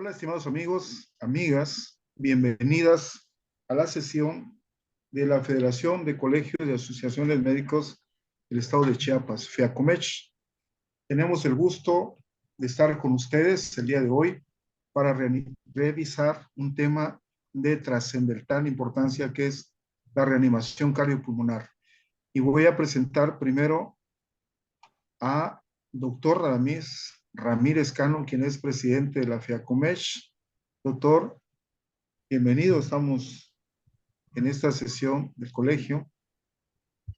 Hola, estimados amigos, amigas, bienvenidas a la sesión de la Federación de Colegios y Asociaciones Médicos del Estado de Chiapas, FEACOMECH. Tenemos el gusto de estar con ustedes el día de hoy para revisar un tema de trascendental importancia que es la reanimación cardiopulmonar. Y voy a presentar primero a doctor Ramírez Cano, quien es presidente de la FEACOMECH. Doctor, bienvenido, estamos en esta sesión del colegio.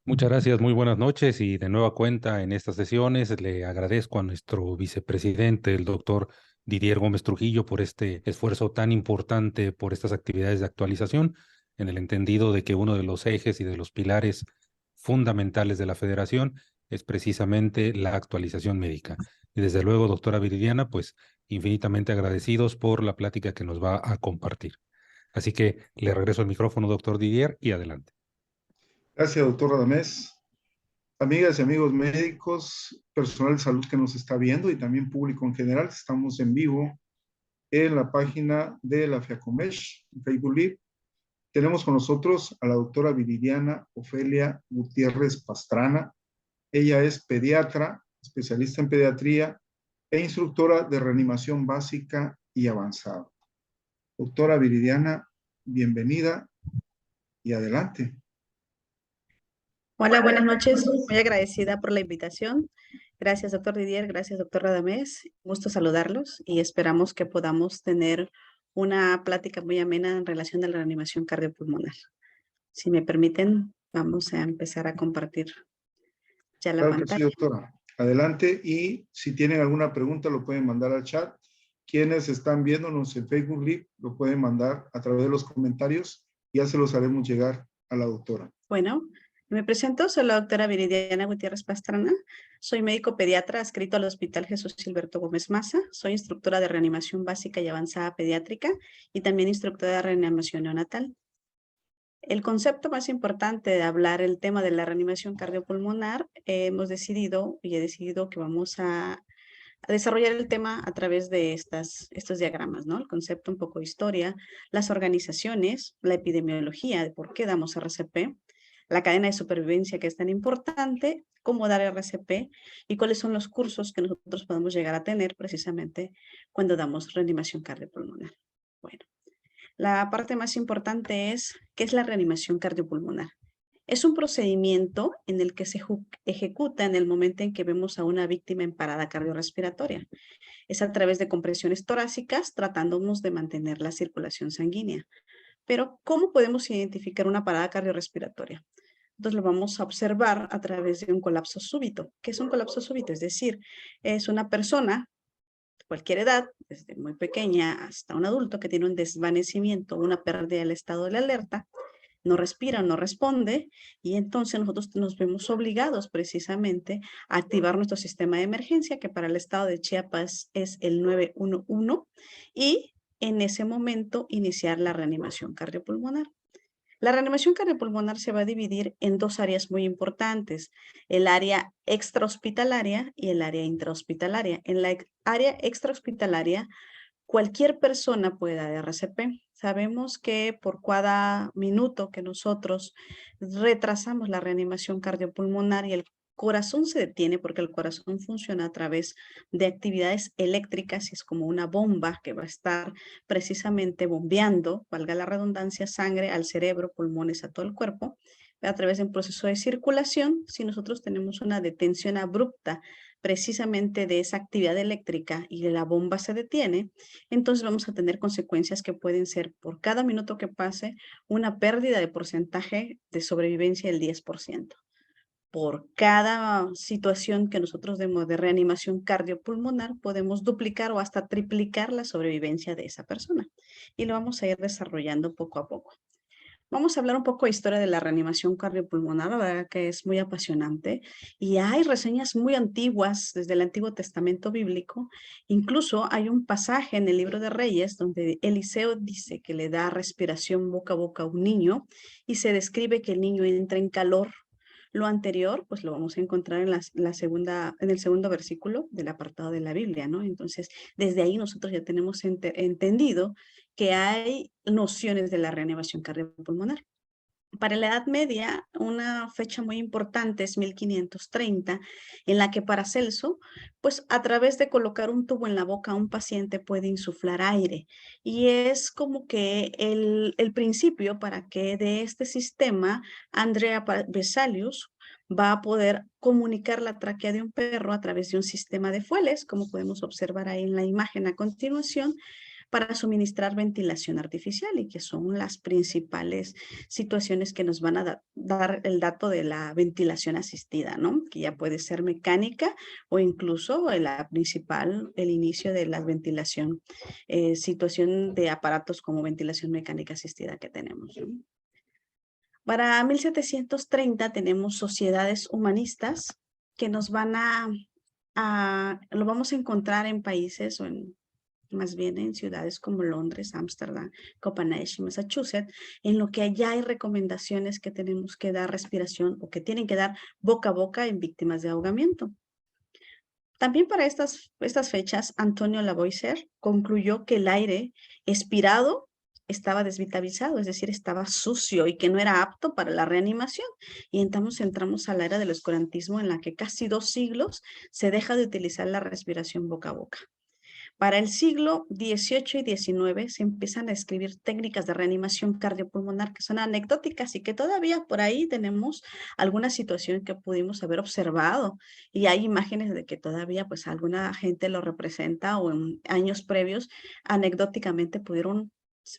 Muchas gracias, muy buenas noches y de nueva cuenta en estas sesiones le agradezco a nuestro vicepresidente, el doctor Didier Gómez Trujillo, por este esfuerzo tan importante por estas actividades de actualización, en el entendido de que uno de los ejes y de los pilares fundamentales de la federación es precisamente la actualización médica. Y desde luego, doctora Viridiana, pues infinitamente agradecidos por la plática que nos va a compartir. Así que le regreso el micrófono, doctor Didier, y adelante. Gracias, doctor Radamés. Amigas y amigos médicos, personal de salud que nos está viendo y también público en general, estamos en vivo en la página de la FEACOMECH, en Facebook Live. Tenemos con nosotros a la doctora Viridiana Ofelia Gutiérrez Pastrana. Ella es pediatra, especialista en pediatría e instructora de reanimación básica y avanzada. Doctora Viridiana, bienvenida y adelante. Hola, buenas noches. Muy agradecida por la invitación. Gracias, doctor Didier. Gracias, doctor Radamés. Gusto saludarlos y esperamos que podamos tener una plática muy amena en relación a la reanimación cardiopulmonar. Si me permiten, vamos a empezar a compartir ya la Claro que pantalla. sí, doctora. Adelante, y si tienen alguna pregunta lo pueden mandar al chat. Quienes están viéndonos en Facebook Live lo pueden mandar a través de los comentarios y ya se los haremos llegar a la doctora. Bueno, me presento, soy la doctora Viridiana Gutiérrez Pastrana, soy médico pediatra adscrito al Hospital Jesús Gilberto Gómez Maza, soy instructora de reanimación básica y avanzada pediátrica y también instructora de reanimación neonatal. El concepto más importante de hablar el tema de la reanimación cardiopulmonar, hemos decidido y he decidido que vamos a desarrollar el tema a través de estos diagramas, ¿no? El concepto, un poco de historia, las organizaciones, la epidemiología de por qué damos RCP, la cadena de supervivencia que es tan importante, cómo dar RCP y cuáles son los cursos que nosotros podemos llegar a tener precisamente cuando damos reanimación cardiopulmonar. Bueno, la parte más importante es, ¿qué es la reanimación cardiopulmonar? Es un procedimiento en el que se ejecuta en el momento en que vemos a una víctima en parada cardiorrespiratoria. Es a través de compresiones torácicas tratándonos de mantener la circulación sanguínea. Pero, ¿cómo podemos identificar una parada cardiorrespiratoria? Entonces lo vamos a observar a través de un colapso súbito. ¿Qué es un colapso súbito? Es decir, es una persona de cualquier edad, desde muy pequeña hasta un adulto que tiene un desvanecimiento, una pérdida del estado de alerta, no respira, no responde, y entonces nosotros nos vemos obligados precisamente a activar nuestro sistema de emergencia, que para el estado de Chiapas es el 911, y en ese momento iniciar la reanimación cardiopulmonar. La reanimación cardiopulmonar se va a dividir en dos áreas muy importantes, el área extrahospitalaria y el área intrahospitalaria. En la área extrahospitalaria, cualquier persona puede dar RCP. Sabemos que por cada minuto que nosotros retrasamos la reanimación cardiopulmonar y el corazón se detiene, porque el corazón funciona a través de actividades eléctricas y es como una bomba que va a estar precisamente bombeando, valga la redundancia, sangre al cerebro, pulmones, a todo el cuerpo, a través de un proceso de circulación. Si nosotros tenemos una detención abrupta precisamente de esa actividad eléctrica y la bomba se detiene, entonces vamos a tener consecuencias que pueden ser, por cada minuto que pase, una pérdida de porcentaje de sobrevivencia del 10%. Por cada situación que nosotros demos de reanimación cardiopulmonar, podemos duplicar o hasta triplicar la sobrevivencia de esa persona. Y lo vamos a ir desarrollando poco a poco. Vamos a hablar un poco de historia de la reanimación cardiopulmonar, la verdad que es muy apasionante y hay reseñas muy antiguas desde el Antiguo Testamento bíblico. Incluso hay un pasaje en el libro de Reyes donde Eliseo dice que le da respiración boca a boca a un niño y se describe que el niño entra en calor. Lo anterior, pues lo vamos a encontrar en en el segundo versículo del apartado de la Biblia, ¿no? Entonces, desde ahí nosotros ya tenemos entendido que hay nociones de la reanimación cardiopulmonar. Para la Edad Media, una fecha muy importante es 1530, en la que Paracelso, pues a través de colocar un tubo en la boca a un paciente puede insuflar aire. Y es como que el principio para que de este sistema Andrea Vesalius va a poder comunicar la tráquea de un perro a través de un sistema de fueles, como podemos observar ahí en la imagen a continuación, para suministrar ventilación artificial y que son las principales situaciones que nos van a dar el dato de la ventilación asistida, ¿no? Que ya puede ser mecánica o incluso la principal, el inicio de la ventilación, situación de aparatos como ventilación mecánica asistida que tenemos, ¿no? Para 1730 tenemos sociedades humanistas que nos van lo vamos a encontrar en países o más bien en ciudades como Londres, Ámsterdam, Copenhague y Massachusetts, en lo que allá hay recomendaciones que tenemos que dar respiración o que tienen que dar boca a boca en víctimas de ahogamiento. También para estas fechas, Antonio Lavoisier concluyó que el aire expirado estaba desvitalizado, es decir, estaba sucio y que no era apto para la reanimación. Y entonces entramos a la era del oscurantismo en la que casi 2 siglos se deja de utilizar la respiración boca a boca. Para el siglo XVIII y XIX se empiezan a escribir técnicas de reanimación cardiopulmonar que son anecdóticas y que todavía por ahí tenemos alguna situación que pudimos haber observado y hay imágenes de que todavía pues alguna gente lo representa o en años previos anecdóticamente pudieron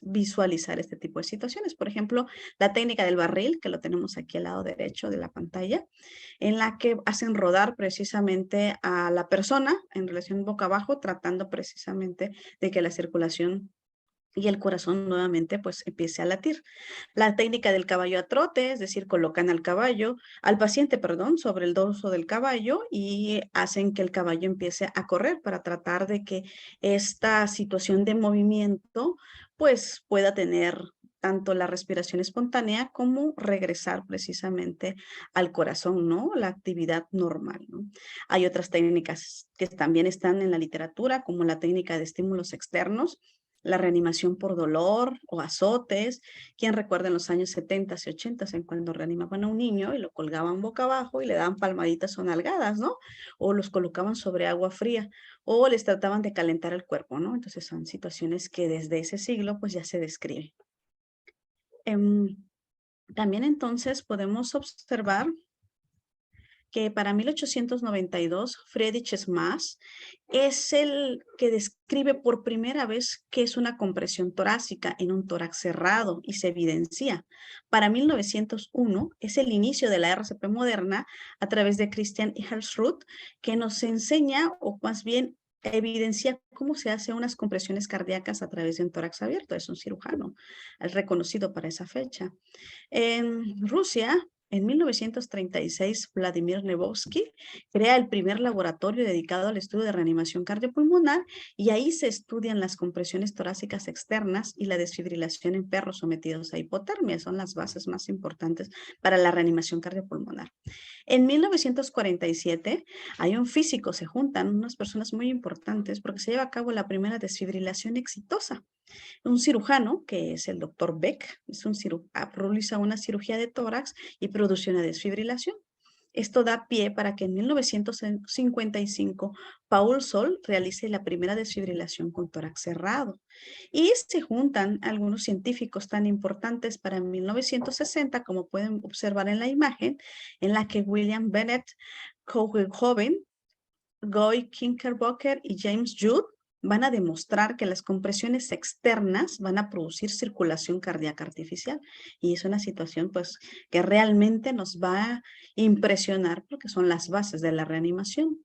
visualizar este tipo de situaciones. Por ejemplo, la técnica del barril, que lo tenemos aquí al lado derecho de la pantalla, en la que hacen rodar precisamente a la persona en relación boca abajo, tratando precisamente de que la circulación y el corazón nuevamente pues empiece a latir. La técnica del caballo a trote, es decir, colocan al paciente, perdón, sobre el dorso del caballo y hacen que el caballo empiece a correr para tratar de que esta situación de movimiento pues pueda tener tanto la respiración espontánea como regresar precisamente al corazón, ¿no? La actividad normal, ¿no? Hay otras técnicas que también están en la literatura, como la técnica de estímulos externos, la reanimación por dolor o azotes. ¿Quién recuerda en los años 70 y 80 en cuando reanimaban a un niño y lo colgaban boca abajo y le daban palmaditas o nalgadas, ¿no? O los colocaban sobre agua fría o les trataban de calentar el cuerpo, ¿no? Entonces son situaciones que desde ese siglo pues ya se describen. También entonces podemos observar que para 1892 Friedrich Smass es el que describe por primera vez qué es una compresión torácica en un tórax cerrado y se evidencia. Para 1901 es el inicio de la RCP moderna a través de Christian Hillsruth, que nos enseña, o más bien evidencia cómo se hacen unas compresiones cardíacas a través de un tórax abierto. Es un cirujano reconocido para esa fecha. En Rusia, en 1936, Vladimir Nebovsky crea el primer laboratorio dedicado al estudio de reanimación cardiopulmonar y ahí se estudian las compresiones torácicas externas y la desfibrilación en perros sometidos a hipotermia. Son las bases más importantes para la reanimación cardiopulmonar. En 1947 hay un físico, se juntan unas personas muy importantes porque se lleva a cabo la primera desfibrilación exitosa. Un cirujano, que es el doctor Beck, realiza una cirugía de tórax y produce una desfibrilación. Esto da pie para que en 1955 Paul Sol realice la primera desfibrilación con tórax cerrado. Y se juntan algunos científicos tan importantes para 1960, como pueden observar en la imagen, en la que William Bennett, Cohen, Guy Knickerbocker y James Judd van a demostrar que las compresiones externas van a producir circulación cardíaca artificial. Y es una situación pues que realmente nos va a impresionar porque son las bases de la reanimación.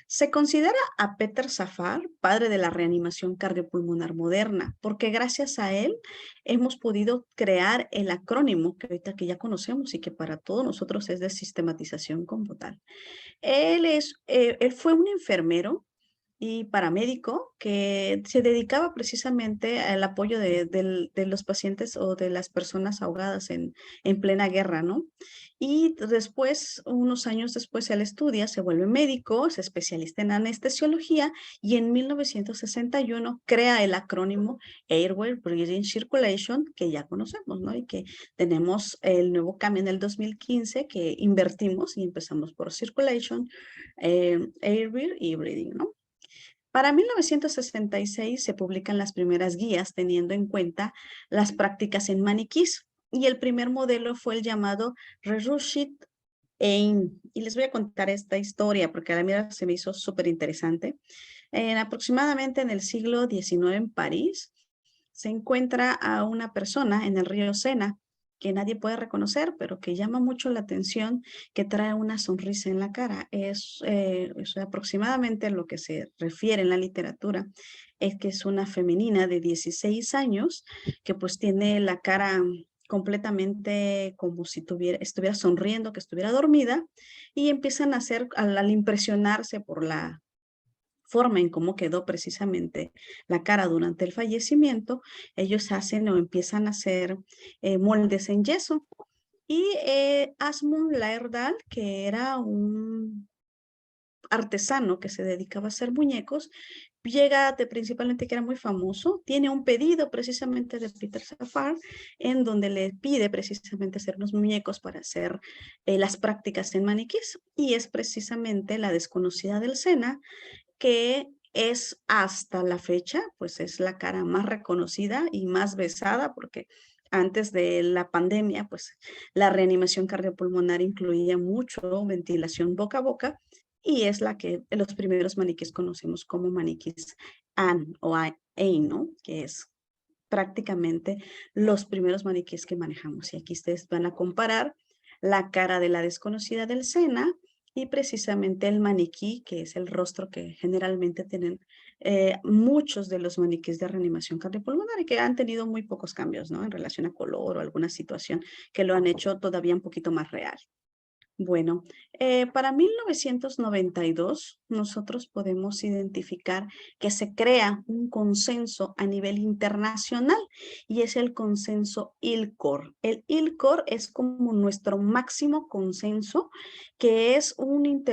Se considera a Peter Safar padre de la reanimación cardiopulmonar moderna, porque gracias a él hemos podido crear el acrónimo que ahorita que ya conocemos y que para todos nosotros es de sistematización como tal. Él fue un enfermero y paramédico que se dedicaba precisamente al apoyo de los pacientes o de las personas ahogadas en plena guerra, ¿no? Y después, unos años después, él estudia, se vuelve médico, es especialista en anestesiología y en 1961 crea el acrónimo Airway Breathing Circulation, que ya conocemos, ¿no? Y que tenemos el nuevo cambio en el 2015 que invertimos y empezamos por Circulation, Airway y Breathing, ¿no? Para 1966 se publican las primeras guías teniendo en cuenta las prácticas en maniquís y el primer modelo fue el llamado Rerushit Ain. Y les voy a contar esta historia porque a mí se me hizo súper interesante. Aproximadamente en el siglo XIX en París se encuentra a una persona en el río Sena que nadie puede reconocer, pero que llama mucho la atención, que trae una sonrisa en la cara. Es aproximadamente lo que se refiere en la literatura, es que es una femenina de 16 años que pues tiene la cara completamente como si estuviera sonriendo, que estuviera dormida, y empiezan a hacer, al impresionarse por la forma en cómo quedó precisamente la cara durante el fallecimiento, ellos hacen o empiezan a hacer moldes en yeso. Y Asmund Lerdahl, que era un artesano que se dedicaba a hacer muñecos, llega principalmente que era muy famoso, tiene un pedido precisamente de Peter Safar en donde le pide precisamente hacer unos muñecos para hacer las prácticas en maniquís y es precisamente la desconocida del Sena que es hasta la fecha, pues es la cara más reconocida y más besada porque antes de la pandemia, pues la reanimación cardiopulmonar incluía mucho ventilación boca a boca y es la que los primeros maniquís conocemos como maniquís AN o AIN, ¿no? Que es prácticamente los primeros maniquíes que manejamos. Y aquí ustedes van a comparar la cara de la desconocida del Sena y precisamente el maniquí, que es el rostro que generalmente tienen muchos de los maniquíes de reanimación cardiopulmonar y que han tenido muy pocos cambios, ¿no? En relación a color o alguna situación que lo han hecho todavía un poquito más real. Bueno, para 1992 nosotros podemos identificar que se crea un consenso a nivel internacional y es el consenso ILCOR. El ILCOR es como nuestro máximo consenso, que es un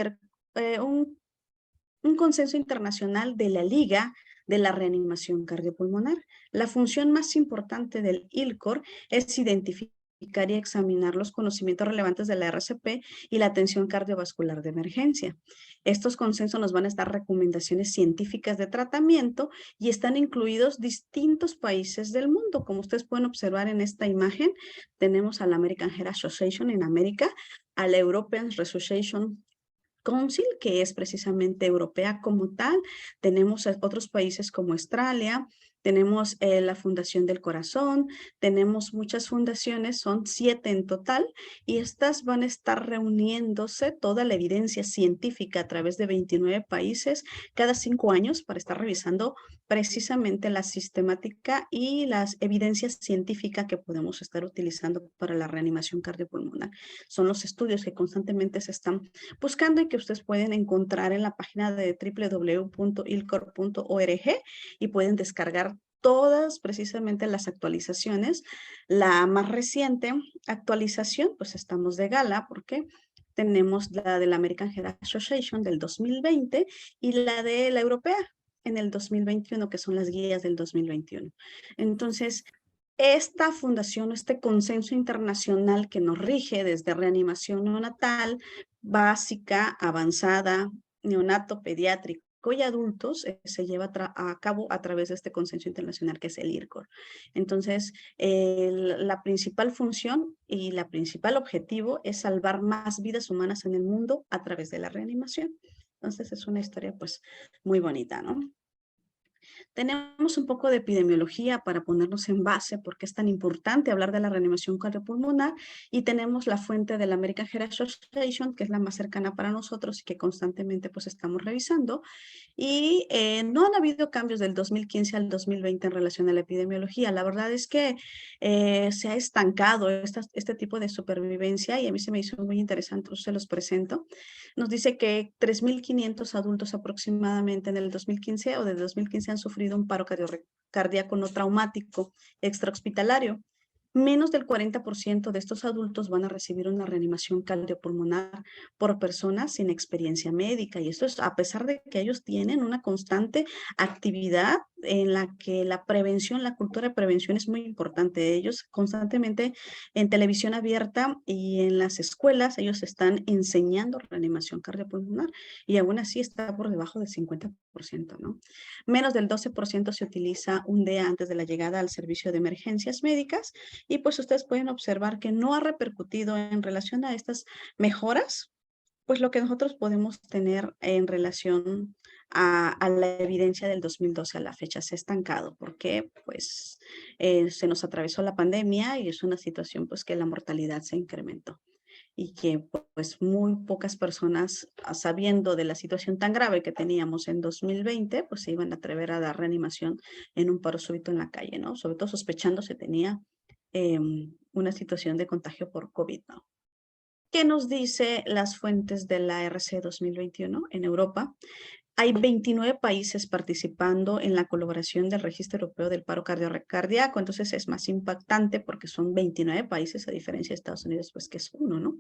consenso internacional de la Liga de la Reanimación Cardiopulmonar. La función más importante del ILCOR es identificar y examinar los conocimientos relevantes de la RCP y la atención cardiovascular de emergencia. Estos consensos nos van a estar recomendaciones científicas de tratamiento y están incluidos distintos países del mundo. Como ustedes pueden observar en esta imagen, tenemos a la American Heart Association en América, a la European Resuscitation Council, que es precisamente europea como tal. Tenemos a otros países como Australia, tenemos la Fundación del Corazón, tenemos muchas fundaciones, son 7 en total, y estas van a estar reuniéndose toda la evidencia científica a través de 29 países cada 5 años para estar revisando precisamente la sistemática y las evidencias científicas que podemos estar utilizando para la reanimación cardiopulmonar. Son los estudios que constantemente se están buscando y que ustedes pueden encontrar en la página de www.ilcor.org y pueden descargar todas precisamente las actualizaciones. La más reciente actualización, pues estamos de gala porque tenemos la de la American Heart Association del 2020 y la de la europea en el 2021, que son las guías del 2021. Entonces, esta fundación, este consenso internacional que nos rige desde reanimación neonatal, básica, avanzada, neonato, pediátrico y adultos, se lleva a cabo a través de este consenso internacional que es el IRCOR. Entonces, la principal función y la principal objetivo es salvar más vidas humanas en el mundo a través de la reanimación. Entonces, es una historia pues muy bonita, ¿no? Tenemos un poco de epidemiología para ponernos en base porque es tan importante hablar de la reanimación cardiopulmonar, y tenemos la fuente de la American Heart Association, que es la más cercana para nosotros y que constantemente pues estamos revisando. Y no han habido cambios del 2015 al 2020 en relación a la epidemiología. La verdad es que se ha estancado este tipo de supervivencia, y a mí se me hizo muy interesante, se los presento. Nos dice que 3.500 adultos aproximadamente en el 2015 o desde 2015 han sufrido un paro cardíaco no traumático extrahospitalario. Menos del 40% de estos adultos van a recibir una reanimación cardiopulmonar por personas sin experiencia médica. Y esto es a pesar de que ellos tienen una constante actividad en la que la prevención, la cultura de prevención es muy importante. Ellos constantemente en televisión abierta y en las escuelas, ellos están enseñando reanimación cardiopulmonar, y aún así está por debajo del 50%, ¿no? Menos del 12% se utiliza un día antes de la llegada al servicio de emergencias médicas. Y pues ustedes pueden observar que no ha repercutido en relación a estas mejoras, pues lo que nosotros podemos tener en relación a la evidencia del 2012 a la fecha. Se ha estancado porque pues se nos atravesó la pandemia y es una situación pues que la mortalidad se incrementó, y que pues muy pocas personas, sabiendo de la situación tan grave que teníamos en 2020, pues se iban a atrever a dar reanimación en un paro súbito en la calle, ¿no? Sobre todo sospechando se tenía una situación de contagio por COVID, ¿no? ¿Qué nos dice las fuentes de la RC 2021 en Europa? Hay 29 países participando en la colaboración del Registro Europeo del Paro Cardíaco, entonces es más impactante porque son 29 países, a diferencia de Estados Unidos, pues que es uno, ¿no?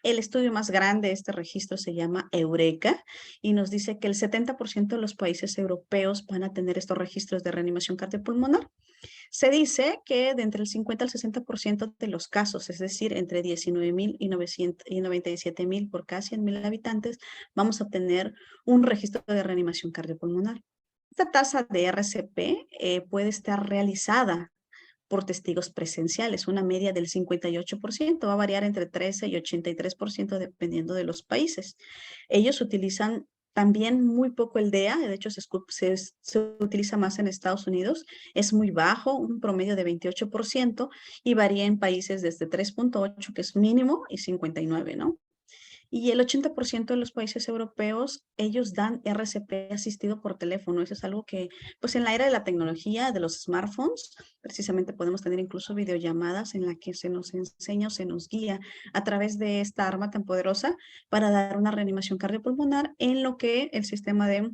El estudio más grande de este registro se llama Eureka y nos dice que el 70% de los países europeos van a tener estos registros de reanimación cardiopulmonar. Se dice que de entre el 50 al 60% de los casos, es decir, entre 19.000 y 97.000 por cada 100.000 habitantes, vamos a obtener un registro de reanimación cardiopulmonar. Esta tasa de RCP puede estar realizada por testigos presenciales, una media del 58%, va a variar entre 13 y 83% dependiendo de los países. Ellos utilizan también muy poco el DEA, de hecho se utiliza más en Estados Unidos, es muy bajo, un promedio de 28%, y varía en países desde 3.8, que es mínimo, y 59, ¿no? Y el 80% de los países europeos, ellos dan RCP asistido por teléfono. Eso es algo que, pues en la era de la tecnología, de los smartphones, precisamente podemos tener incluso videollamadas en la que se nos enseña o se nos guía a través de esta arma tan poderosa para dar una reanimación cardiopulmonar, en lo que el sistema de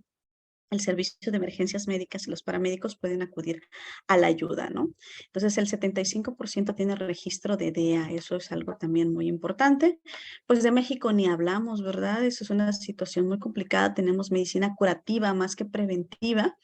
el servicio de emergencias médicas y los paramédicos pueden acudir a la ayuda, ¿no? Entonces, el 75% tiene registro de DEA, eso es algo también muy importante. Pues de México ni hablamos, ¿verdad? Eso es una situación muy complicada, tenemos medicina curativa más que preventiva,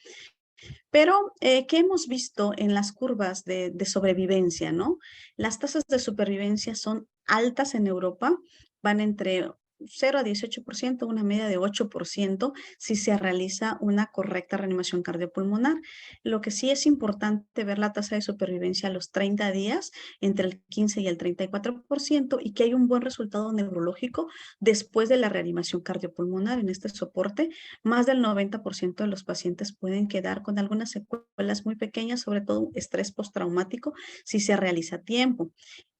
pero ¿qué hemos visto en las curvas de sobrevivencia, ¿no? Las tasas de supervivencia son altas en Europa, van entre 0 a 18%, una media de 8% si se realiza una correcta reanimación cardiopulmonar. Lo que sí es importante ver la tasa de supervivencia a los 30 días, entre el 15 y el 34%, y que hay un buen resultado neurológico después de la reanimación cardiopulmonar. En este soporte, más del 90% de los pacientes pueden quedar con algunas secuelas muy pequeñas, sobre todo estrés postraumático, si se realiza a tiempo.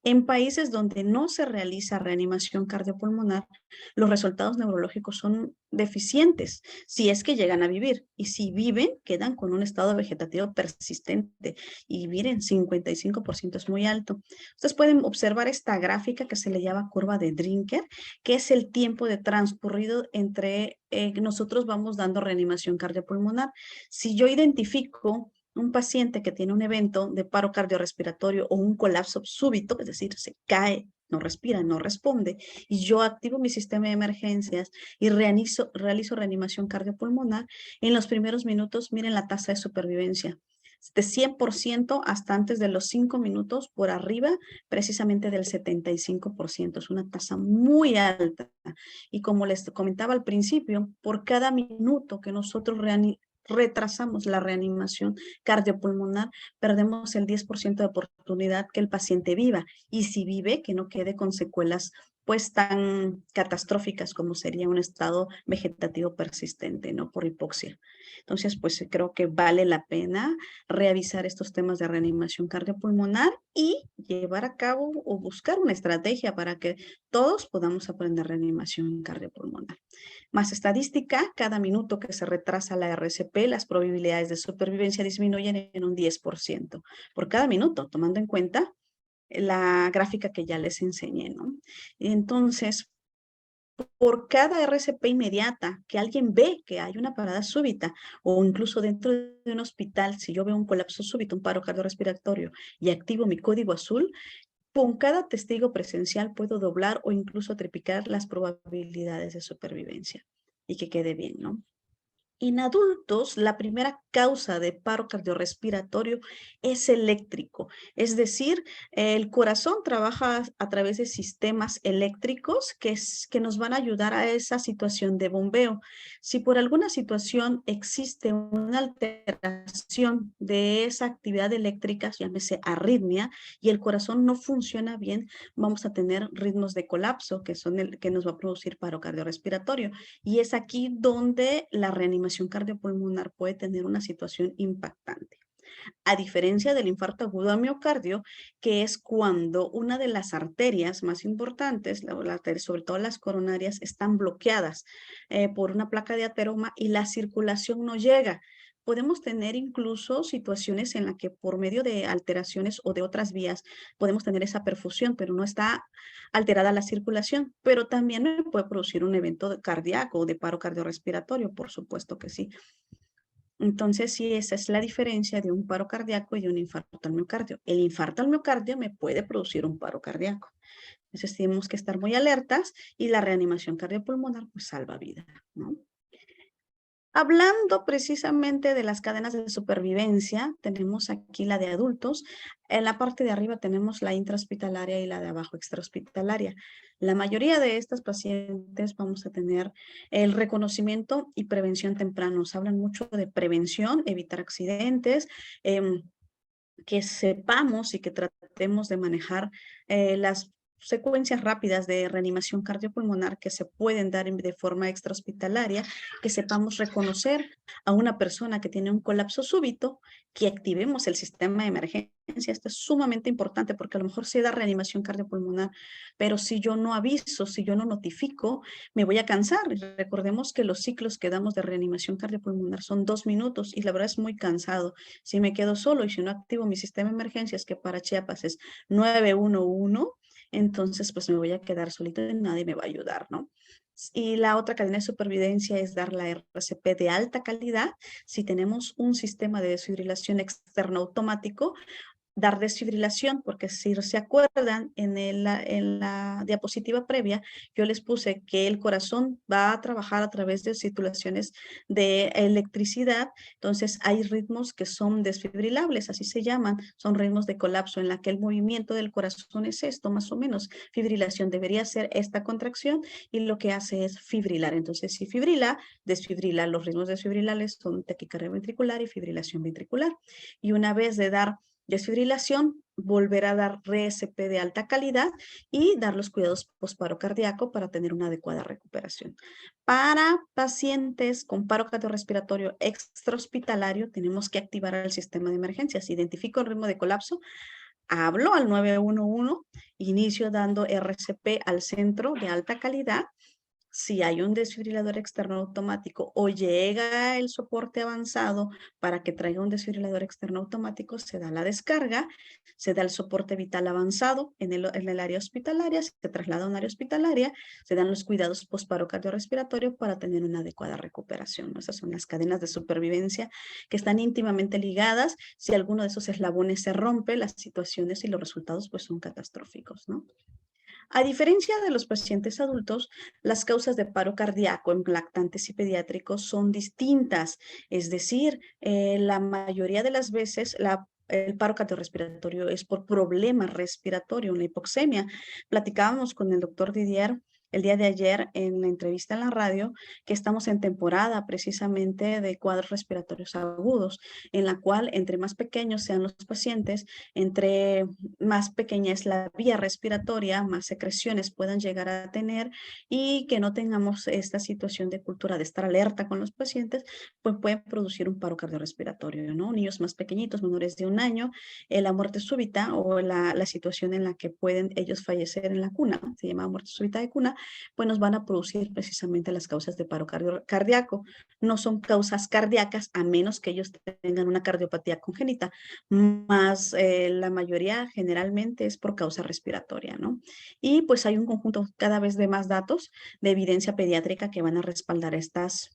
En países donde no se realiza reanimación cardiopulmonar, los resultados neurológicos son deficientes, si es que llegan a vivir. Y si viven, quedan con un estado vegetativo persistente. Y miren, 55% es muy alto. Ustedes pueden observar esta gráfica que se le llama curva de Drinker, que es el tiempo de transcurrido entre nosotros vamos dando reanimación cardiopulmonar. Si yo identifico un paciente que tiene un evento de paro cardiorrespiratorio o un colapso súbito, es decir, se cae, no respira, no responde, y yo activo mi sistema de emergencias y realizo reanimación cardiopulmonar, en los primeros minutos, miren la tasa de supervivencia, de 100% hasta antes de los 5 minutos, por arriba precisamente del 75%. Es una tasa muy alta. Y como les comentaba al principio, por cada minuto que nosotros retrasamos la reanimación cardiopulmonar, perdemos el 10% de oportunidad que el paciente viva, y si vive, que no quede con secuelas pues tan catastróficas como sería un estado vegetativo persistente, ¿no? Por hipoxia. Entonces, pues creo que vale la pena revisar estos temas de reanimación cardiopulmonar y llevar a cabo o buscar una estrategia para que todos podamos aprender reanimación cardiopulmonar. Más estadística, cada minuto que se retrasa la RCP, las probabilidades de supervivencia disminuyen en un 10%. Por cada minuto, tomando en cuenta la gráfica que ya les enseñé, ¿no? Entonces, por cada RCP inmediata que alguien ve que hay una parada súbita o incluso dentro de un hospital, si yo veo un colapso súbito, un paro cardiorrespiratorio y activo mi código azul, con cada testigo presencial puedo doblar o incluso triplicar las probabilidades de supervivencia y que quede bien, ¿no? En adultos, la primera causa de paro cardiorrespiratorio es eléctrico, es decir, el corazón trabaja a través de sistemas eléctricos que nos van a ayudar a esa situación de bombeo. Si por alguna situación existe una alteración de esa actividad eléctrica, llámese arritmia, y el corazón no funciona bien, vamos a tener ritmos de colapso, que son el que nos va a producir paro cardiorrespiratorio. Y es aquí donde la reanimación cardiopulmonar puede tener una situación impactante. A diferencia del infarto agudo al miocardio, que es cuando una de las arterias más importantes, sobre todo las coronarias, están bloqueadas por una placa de ateroma y la circulación no llega. Podemos tener incluso situaciones en las que por medio de alteraciones o de otras vías podemos tener esa perfusión, pero no está alterada la circulación. Pero también me puede producir un evento cardíaco o de paro cardiorrespiratorio, por supuesto que sí. Entonces, sí, esa es la diferencia de un paro cardíaco y de un infarto al miocardio. El infarto al miocardio me puede producir un paro cardíaco. Entonces, tenemos que estar muy alertas y la reanimación cardiopulmonar pues salva vida, ¿no? Hablando precisamente de las cadenas de supervivencia, tenemos aquí la de adultos. En la parte de arriba tenemos la intrahospitalaria y la de abajo extrahospitalaria. La mayoría de estas pacientes vamos a tener el reconocimiento y prevención temprano. Nos hablan mucho de prevención, evitar accidentes, que sepamos y que tratemos de manejar las secuencias rápidas de reanimación cardiopulmonar que se pueden dar de forma extrahospitalaria, que sepamos reconocer a una persona que tiene un colapso súbito, que activemos el sistema de emergencia. Esto es sumamente importante porque a lo mejor se da reanimación cardiopulmonar, pero si yo no aviso, si yo no notifico, me voy a cansar. Y recordemos que los ciclos que damos de reanimación cardiopulmonar son 2 minutos y la verdad es muy cansado. Si me quedo solo y si no activo mi sistema de emergencias, que para Chiapas es 911, entonces pues me voy a quedar solito y nadie me va a ayudar, ¿no? Y la otra cadena de supervivencia es dar la RCP de alta calidad. Si tenemos un sistema de desfibrilación externo automático, dar desfibrilación, porque si se acuerdan en la diapositiva previa, yo les puse que el corazón va a trabajar a través de circulaciones de electricidad, entonces hay ritmos que son desfibrilables, así se llaman, son ritmos de colapso en la que el movimiento del corazón es esto, más o menos. Fibrilación debería ser esta contracción y lo que hace es fibrilar. Entonces, si fibrila, desfibrila. Los ritmos desfibrilables son taquicardia ventricular y fibrilación ventricular. Y una vez de dar desfibrilación, volver a dar RCP de alta calidad y dar los cuidados posparo cardíaco para tener una adecuada recuperación. Para pacientes con paro cardiorrespiratorio extrahospitalario, tenemos que activar el sistema de emergencias. Identifico el ritmo de colapso, hablo al 911, inicio dando RCP al centro de alta calidad. Si hay un desfibrilador externo automático o llega el soporte avanzado para que traiga un desfibrilador externo automático, se da la descarga, se da el soporte vital avanzado en el área hospitalaria, se traslada a un área hospitalaria, se dan los cuidados posparo cardiorrespiratorio para tener una adecuada recuperación. Esas son las cadenas de supervivencia que están íntimamente ligadas. Si alguno de esos eslabones se rompe, las situaciones y los resultados pues son catastróficos, ¿no? A diferencia de los pacientes adultos, las causas de paro cardíaco en lactantes y pediátricos son distintas. Es decir, la mayoría de las veces el paro cardiorrespiratorio es por problema respiratorio, una hipoxemia. Platicábamos con el doctor Didier el día de ayer en la entrevista en la radio que estamos en temporada precisamente de cuadros respiratorios agudos, en la cual entre más pequeños sean los pacientes, entre más pequeña es la vía respiratoria, más secreciones puedan llegar a tener y que no tengamos esta situación de cultura de estar alerta con los pacientes, pues pueden producir un paro cardiorrespiratorio, ¿no? Niños más pequeñitos, menores de 1 año, la muerte súbita o la situación en la que pueden ellos fallecer en la cuna, se llama muerte súbita de cuna, pues nos van a producir precisamente las causas de paro cardíaco. No son causas cardíacas a menos que ellos tengan una cardiopatía congénita, más la mayoría generalmente es por causa respiratoria, ¿no? Y pues hay un conjunto cada vez de más datos de evidencia pediátrica que van a respaldar estas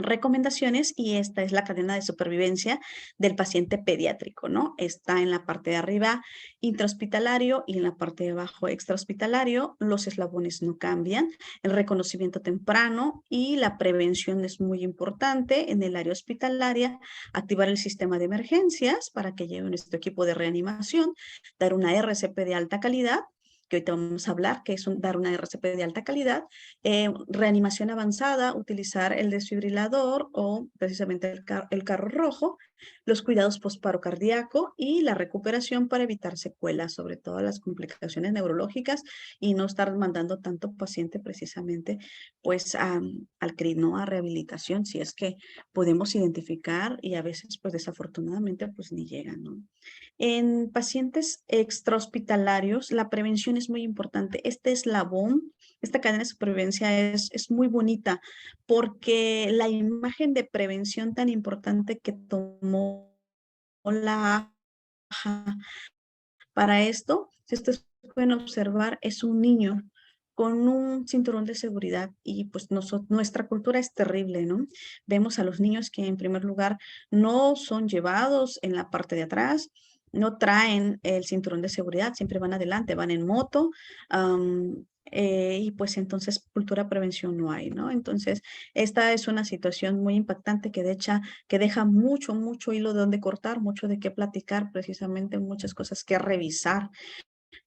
recomendaciones y esta es la cadena de supervivencia del paciente pediátrico, ¿no? Está en la parte de arriba intrahospitalario y en la parte de abajo extrahospitalario. Los eslabones no cambian. El reconocimiento temprano y la prevención es muy importante en el área hospitalaria. Activar el sistema de emergencias para que lleve nuestro equipo de reanimación. Dar una RCP de alta calidad, que ahorita vamos a hablar, que es dar una RCP de alta calidad, reanimación avanzada, utilizar el desfibrilador o precisamente el carro rojo, los cuidados posparo cardíaco y la recuperación para evitar secuelas, sobre todo las complicaciones neurológicas y no estar mandando tanto paciente precisamente pues al CRID, ¿no? A rehabilitación, si es que podemos identificar y a veces pues desafortunadamente pues ni llegan, ¿no? En pacientes extrahospitalarios, la prevención es muy importante. Este eslabón, esta cadena de supervivencia es muy bonita porque la imagen de prevención tan importante que tomó la AJA para esto, si ustedes pueden observar, es un niño con un cinturón de seguridad y pues nuestra cultura es terrible, ¿no? Vemos a los niños que en primer lugar no son llevados en la parte de atrás, no traen el cinturón de seguridad, siempre van adelante, van en moto, y pues entonces cultura prevención no hay, ¿no? Entonces, esta es una situación muy impactante que deja mucho, mucho hilo de donde cortar, mucho de qué platicar, precisamente muchas cosas que revisar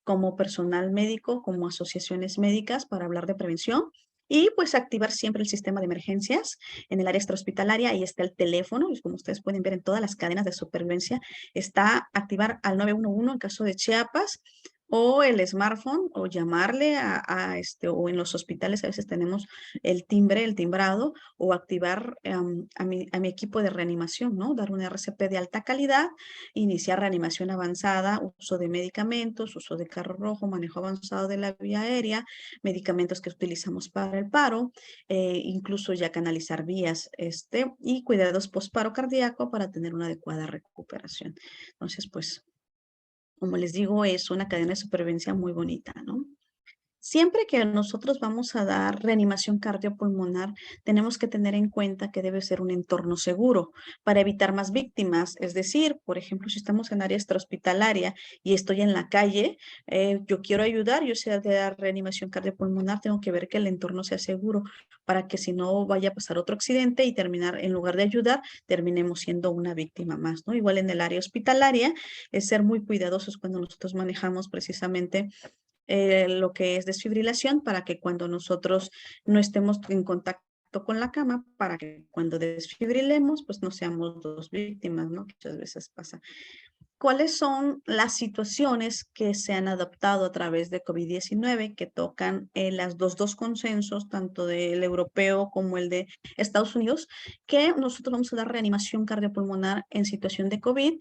como personal médico, como asociaciones médicas para hablar de prevención. Y pues activar siempre el sistema de emergencias en el área extrahospitalaria. Ahí está el teléfono, y como ustedes pueden ver en todas las cadenas de supervivencia, está activar al 911 en caso de Chiapas, o el smartphone, o llamarle o en los hospitales a veces tenemos el timbre, el timbrado, o activar a mi equipo de reanimación, ¿no? Dar una RCP de alta calidad, iniciar reanimación avanzada, uso de medicamentos, uso de carro rojo, manejo avanzado de la vía aérea, medicamentos que utilizamos para el paro, incluso ya canalizar vías, y cuidados posparo cardíaco para tener una adecuada recuperación. Entonces, pues, como les digo, es una cadena de supervivencia muy bonita, ¿no? Siempre que nosotros vamos a dar reanimación cardiopulmonar, tenemos que tener en cuenta que debe ser un entorno seguro para evitar más víctimas. Es decir, por ejemplo, si estamos en área extrahospitalaria y estoy en la calle, yo quiero ayudar, yo sé de dar reanimación cardiopulmonar, tengo que ver que el entorno sea seguro para que si no vaya a pasar otro accidente y terminar, en lugar de ayudar, terminemos siendo una víctima más, ¿no? Igual en el área hospitalaria, es ser muy cuidadosos cuando nosotros manejamos precisamente lo que es desfibrilación para que cuando nosotros no estemos en contacto con la cama, para que cuando desfibrilemos, pues no seamos dos víctimas, ¿no? Muchas veces pasa. ¿Cuáles son las situaciones que se han adoptado a través de COVID-19 que tocan los dos consensos, tanto del europeo como el de Estados Unidos, que nosotros vamos a dar reanimación cardiopulmonar en situación de COVID?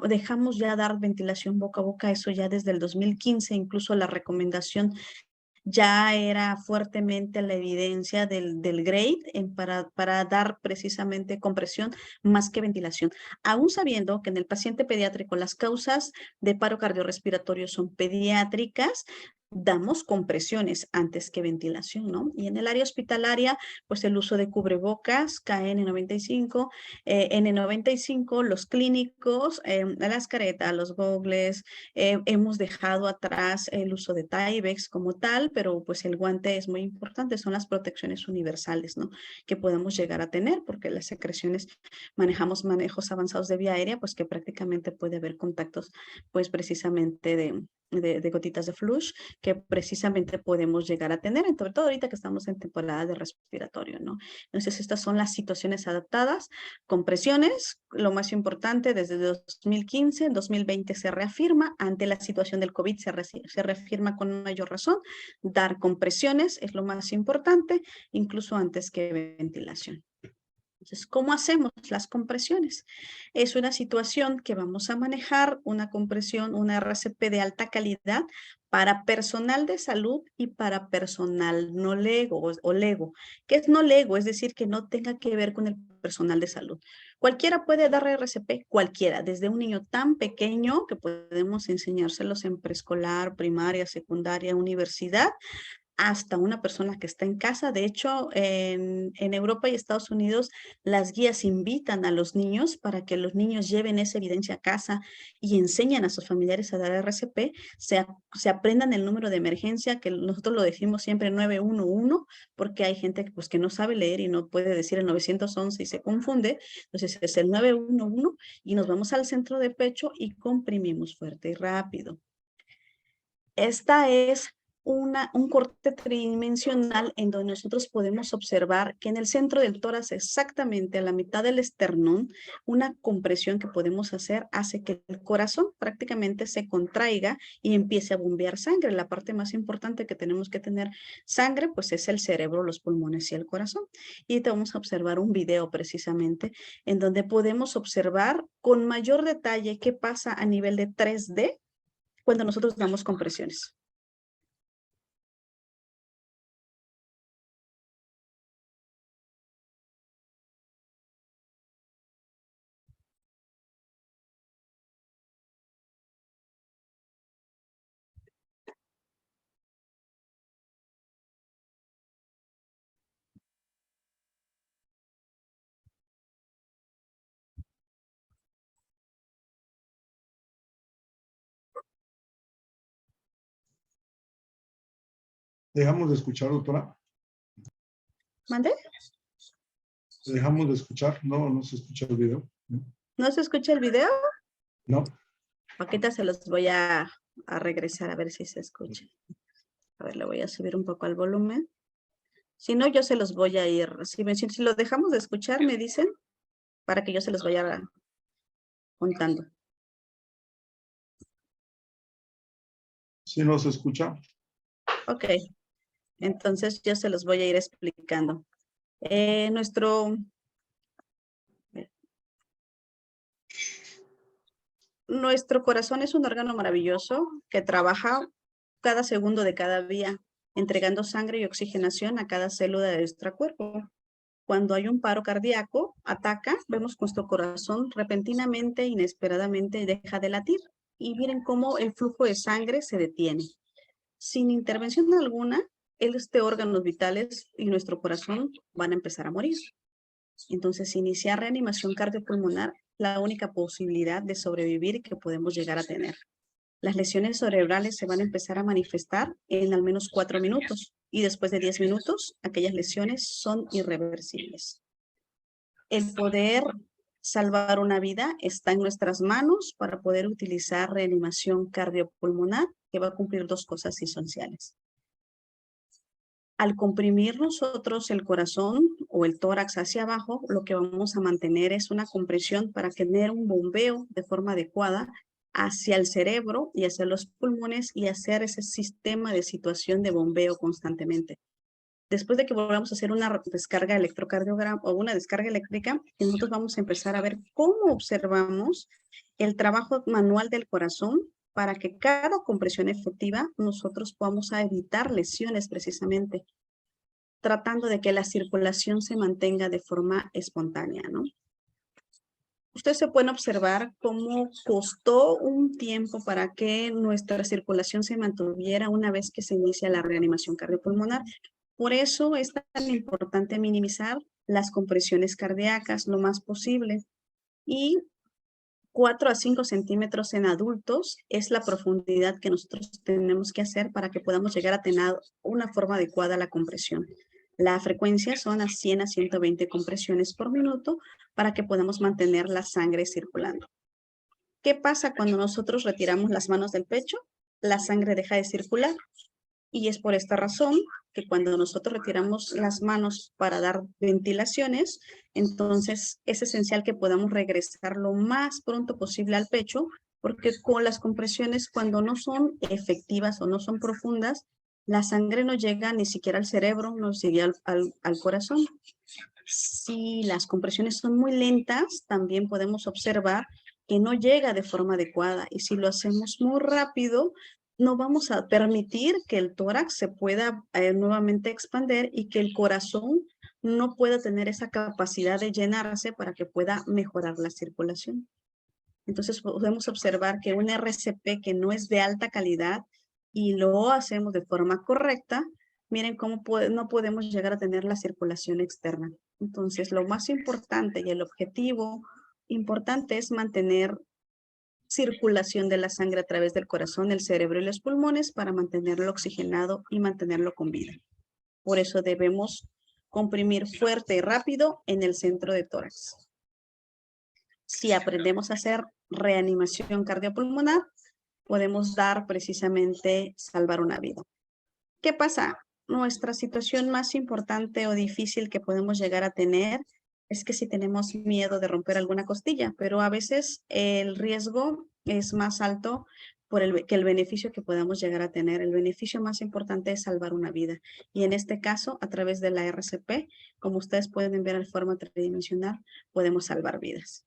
Dejamos ya dar ventilación boca a boca, eso ya desde el 2015, incluso la recomendación ya era fuertemente la evidencia del GRADE para dar precisamente compresión más que ventilación. Aún sabiendo que en el paciente pediátrico las causas de paro cardiorrespiratorio son pediátricas, damos compresiones antes que ventilación, ¿no? Y en el área hospitalaria, pues el uso de cubrebocas, KN95, N95, los clínicos, las caretas, los gogles, hemos dejado atrás el uso de Tyvek como tal, pero pues el guante es muy importante, son las protecciones universales, ¿no? Que podemos llegar a tener, porque las secreciones, manejamos manejos avanzados de vía aérea, pues que prácticamente puede haber contactos, pues precisamente de gotitas de flush que precisamente podemos llegar a tener, sobre todo ahorita que estamos en temporada de respiratorio, ¿no? Entonces, estas son las situaciones adaptadas. Compresiones, lo más importante, desde 2015, 2020 se reafirma, ante la situación del COVID se reafirma con mayor razón. Dar compresiones es lo más importante, incluso antes que ventilación. Entonces, ¿cómo hacemos las compresiones? Es una situación que vamos a manejar, una compresión, una RCP de alta calidad para personal de salud y para personal no lego o lego. ¿Qué es no lego? Es decir, que no tenga que ver con el personal de salud. Cualquiera puede dar RCP, cualquiera, desde un niño tan pequeño que podemos enseñárselos en preescolar, primaria, secundaria, universidad, hasta una persona que está en casa. De hecho, en Europa y Estados Unidos, las guías invitan a los niños para que los niños lleven esa evidencia a casa y enseñan a sus familiares a dar RCP, se aprendan el número de emergencia, que nosotros lo decimos siempre 911, porque hay gente pues, que no sabe leer y no puede decir el 911 y se confunde. Entonces es el 911 y nos vamos al centro de pecho y comprimimos fuerte y rápido. Esta es un corte tridimensional en donde nosotros podemos observar que en el centro del tórax, exactamente a la mitad del esternón, una compresión que podemos hacer hace que el corazón prácticamente se contraiga y empiece a bombear sangre. La parte más importante que tenemos que tener sangre, pues es el cerebro, los pulmones y el corazón. Y te vamos a observar un video precisamente en donde podemos observar con mayor detalle qué pasa a nivel de 3D cuando nosotros damos compresiones. Dejamos de escuchar, doctora. ¿Mande? Dejamos de escuchar. No se escucha el video. ¿No se escucha el video? No. Ahorita se los voy a regresar a ver si se escucha. A ver, le voy a subir un poco al volumen. Si no, yo se los voy a ir. Si lo dejamos de escuchar, me dicen, para que yo se los vaya contando. Si no se escucha. Ok. Entonces yo se los voy a ir explicando. Nuestro corazón es un órgano maravilloso que trabaja cada segundo de cada día, entregando sangre y oxigenación a cada célula de nuestro cuerpo. Cuando hay un paro cardíaco, ataca, vemos que nuestro corazón repentinamente, inesperadamente deja de latir. Y miren cómo el flujo de sangre se detiene. Sin intervención alguna, órganos vitales y nuestro corazón van a empezar a morir. Entonces, iniciar reanimación cardiopulmonar, la única posibilidad de sobrevivir que podemos llegar a tener. Las lesiones cerebrales se van a empezar a manifestar en al menos 4 minutos y después de 10 minutos, aquellas lesiones son irreversibles. El poder salvar una vida está en nuestras manos para poder utilizar reanimación cardiopulmonar, que va a cumplir 2 cosas esenciales. Al comprimir nosotros el corazón o el tórax hacia abajo, lo que vamos a mantener es una compresión para tener un bombeo de forma adecuada hacia el cerebro y hacia los pulmones y hacer ese sistema de situación de bombeo constantemente. Después de que volvamos a hacer una descarga electrocardiograma o una descarga eléctrica, nosotros vamos a empezar a ver cómo observamos el trabajo manual del corazón para que cada compresión efectiva nosotros podamos evitar lesiones precisamente, tratando de que la circulación se mantenga de forma espontánea, ¿no? Ustedes se pueden observar cómo costó un tiempo para que nuestra circulación se mantuviera una vez que se inicia la reanimación cardiopulmonar. Por eso es tan importante minimizar las compresiones cardíacas lo más posible. Y 4 a 5 centímetros en adultos es la profundidad que nosotros tenemos que hacer para que podamos llegar a tener una forma adecuada a la compresión. La frecuencia son a 100 a 120 compresiones por minuto para que podamos mantener la sangre circulando. ¿Qué pasa cuando nosotros retiramos las manos del pecho? la sangre deja de circular. Y es por esta razón que cuando nosotros retiramos las manos para dar ventilaciones, entonces es esencial que podamos regresar lo más pronto posible al pecho, porque con las compresiones, cuando no son efectivas o no son profundas, la sangre no llega ni siquiera al cerebro, no llega al corazón. Si las compresiones son muy lentas, también podemos observar que no llega de forma adecuada. Y si lo hacemos muy rápido, no vamos a permitir que el tórax se pueda nuevamente expandir y que el corazón no pueda tener esa capacidad de llenarse para que pueda mejorar la circulación. Entonces podemos observar que un RCP que no es de alta calidad y lo hacemos de forma correcta, miren cómo no podemos llegar a tener la circulación externa. Entonces lo más importante y el objetivo importante es mantener circulación de la sangre a través del corazón, el cerebro y los pulmones para mantenerlo oxigenado y mantenerlo con vida. Por eso debemos comprimir fuerte y rápido en el centro de tórax. Si aprendemos a hacer reanimación cardiopulmonar, podemos dar precisamente salvar una vida. ¿Qué pasa? Nuestra situación más importante o difícil que podemos llegar a tener es que si tenemos miedo de romper alguna costilla, pero a veces el riesgo es más alto que el beneficio que podamos llegar a tener. El beneficio más importante es salvar una vida. Y en este caso, a través de la RCP, como ustedes pueden ver en forma tridimensional, podemos salvar vidas.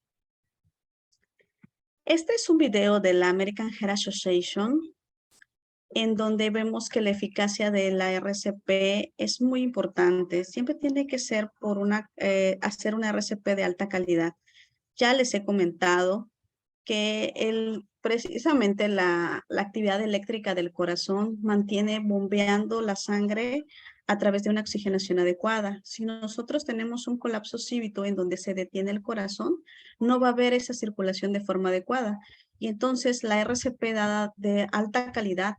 Este es un video de la American Heart Association en donde vemos que la eficacia de la RCP es muy importante. Siempre tiene que ser por hacer una RCP de alta calidad. Ya les he comentado que precisamente la actividad eléctrica del corazón mantiene bombeando la sangre a través de una oxigenación adecuada. Si nosotros tenemos un colapso súbito en donde se detiene el corazón, no va a haber esa circulación de forma adecuada. Y entonces la RCP dada de alta calidad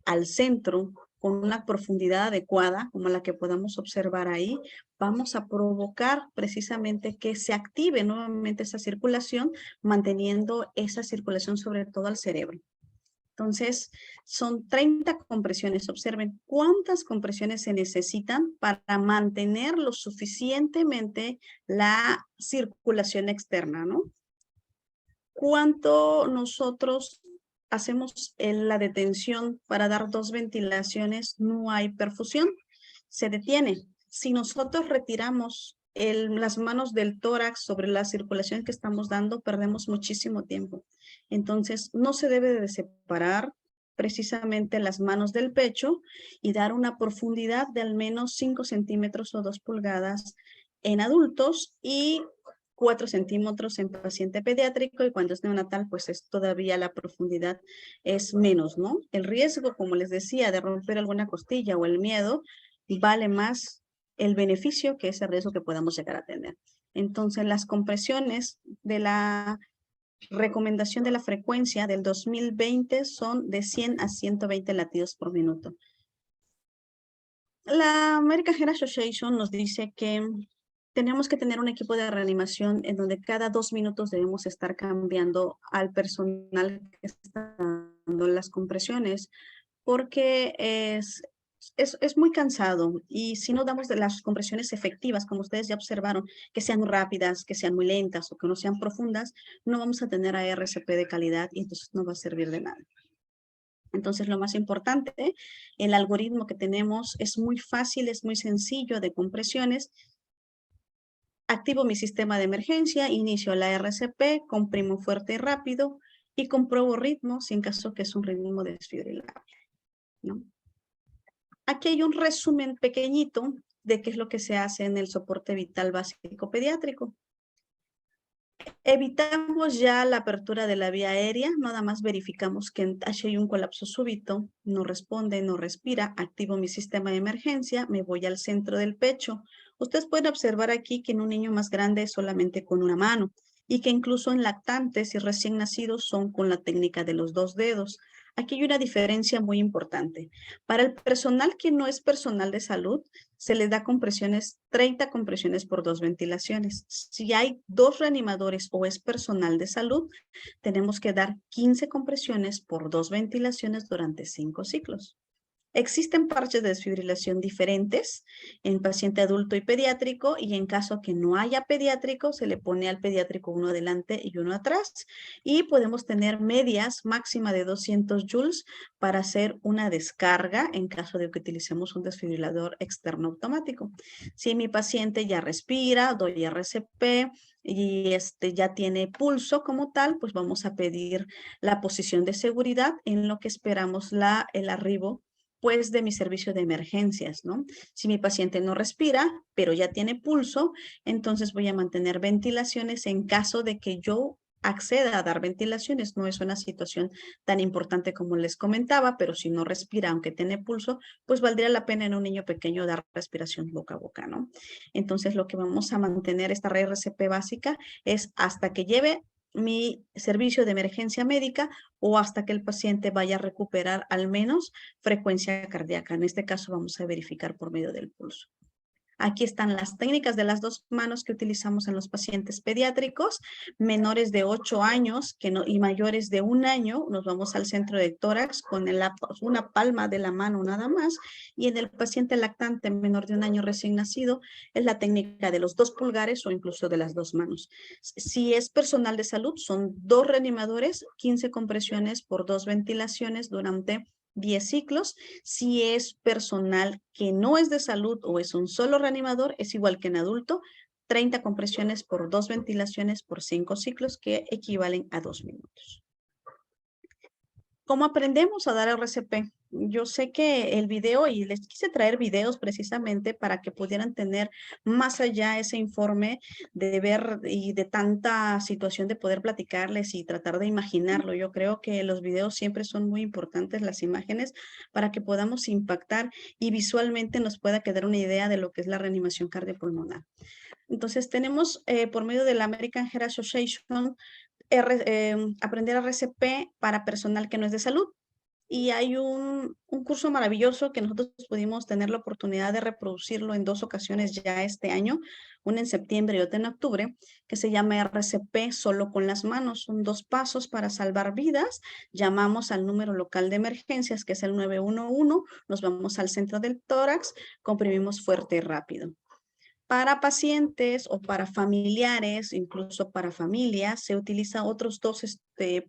al centro con una profundidad adecuada, como la que podamos observar ahí, vamos a provocar precisamente que se active nuevamente esa circulación, manteniendo esa circulación sobre todo al cerebro. Entonces, son 30 compresiones. Observen cuántas compresiones se necesitan para mantener lo suficientemente la circulación externa, ¿no? ¿Cuánto nosotros hacemos la detención para dar 2 ventilaciones? No hay perfusión, se detiene. Si nosotros retiramos las manos del tórax sobre la circulación que estamos dando, perdemos muchísimo tiempo. Entonces, no se debe de separar precisamente las manos del pecho y dar una profundidad de al menos 5 centímetros o 2 pulgadas en adultos y 4 centímetros en paciente pediátrico, y cuando es neonatal, pues todavía la profundidad es menos, ¿no? El riesgo, como les decía, de romper alguna costilla o el miedo, vale más el beneficio que ese riesgo que podamos llegar a tener. Entonces, las compresiones de la recomendación de la frecuencia del 2020 son de 100 a 120 latidos por minuto. La American Heart Association nos dice que tenemos que tener un equipo de reanimación en donde cada 2 minutos debemos estar cambiando al personal que está dando las compresiones, porque es muy cansado, y si no damos de las compresiones efectivas, como ustedes ya observaron, que sean rápidas, que sean muy lentas o que no sean profundas, no vamos a tener RCP de calidad y entonces no va a servir de nada. Entonces, lo más importante, el algoritmo que tenemos es muy fácil, es muy sencillo de compresiones. Activo mi sistema de emergencia, inicio la RCP, comprimo fuerte y rápido y compruebo ritmo si en caso que es un ritmo desfibrilable, ¿no? Aquí hay un resumen pequeñito de qué es lo que se hace en el soporte vital básico pediátrico. Evitamos ya la apertura de la vía aérea, nada más verificamos que hay un colapso súbito, no responde, no respira, activo mi sistema de emergencia, me voy al centro del pecho. Ustedes pueden observar aquí que en un niño más grande es solamente con una mano y que incluso en lactantes y recién nacidos son con la técnica de los 2 dedos. Aquí hay una diferencia muy importante. Para el personal que no es personal de salud, se les da compresiones, 30 compresiones por 2 ventilaciones. Si hay 2 reanimadores o es personal de salud, tenemos que dar 15 compresiones por 2 ventilaciones durante 5 ciclos. Existen parches de desfibrilación diferentes en paciente adulto y pediátrico, y en caso que no haya pediátrico, se le pone al pediátrico uno adelante y uno atrás, y podemos tener medias máxima de 200 joules para hacer una descarga en caso de que utilicemos un desfibrilador externo automático. Si mi paciente ya respira, doy RCP, y ya tiene pulso como tal, pues vamos a pedir la posición de seguridad en lo que esperamos el arribo pues de mi servicio de emergencias, ¿no? Si mi paciente no respira, pero ya tiene pulso, entonces voy a mantener ventilaciones en caso de que yo acceda a dar ventilaciones. No es una situación tan importante como les comentaba, pero si no respira, aunque tiene pulso, pues valdría la pena en un niño pequeño dar respiración boca a boca, ¿no? Entonces lo que vamos a mantener esta red RCP básica es hasta que lleve mi servicio de emergencia médica o hasta que el paciente vaya a recuperar al menos frecuencia cardíaca. En este caso vamos a verificar por medio del pulso. Aquí están las técnicas de las 2 manos que utilizamos en los pacientes pediátricos, menores de 8 años y mayores de 1 año. Nos vamos al centro de tórax con una palma de la mano nada más, y en el paciente lactante menor de 1 año recién nacido es la técnica de los 2 pulgares o incluso de las 2 manos. Si es personal de salud, son 2 reanimadores, 15 compresiones por 2 ventilaciones durante 10 ciclos. Si es personal que no es de salud o es un solo reanimador, es igual que en adulto, 30 compresiones por 2 ventilaciones por 5 ciclos, que equivalen a 2 minutos. ¿Cómo aprendemos a dar RCP? Yo sé que el video, y les quise traer videos precisamente para que pudieran tener más allá ese informe de ver y de tanta situación de poder platicarles y tratar de imaginarlo. Yo creo que los videos siempre son muy importantes, las imágenes, para que podamos impactar y visualmente nos pueda quedar una idea de lo que es la reanimación cardiopulmonar. Entonces tenemos por medio de la American Heart Association aprender RCP para personal que no es de salud. Y hay un curso maravilloso que nosotros pudimos tener la oportunidad de reproducirlo en 2 ocasiones ya este año, una en septiembre y otra en octubre, que se llama RCP solo con las manos. Son 2 pasos para salvar vidas. Llamamos al número local de emergencias, que es el 911, nos vamos al centro del tórax, comprimimos fuerte y rápido. Para pacientes o para familiares, incluso para familias, se utilizan otros 2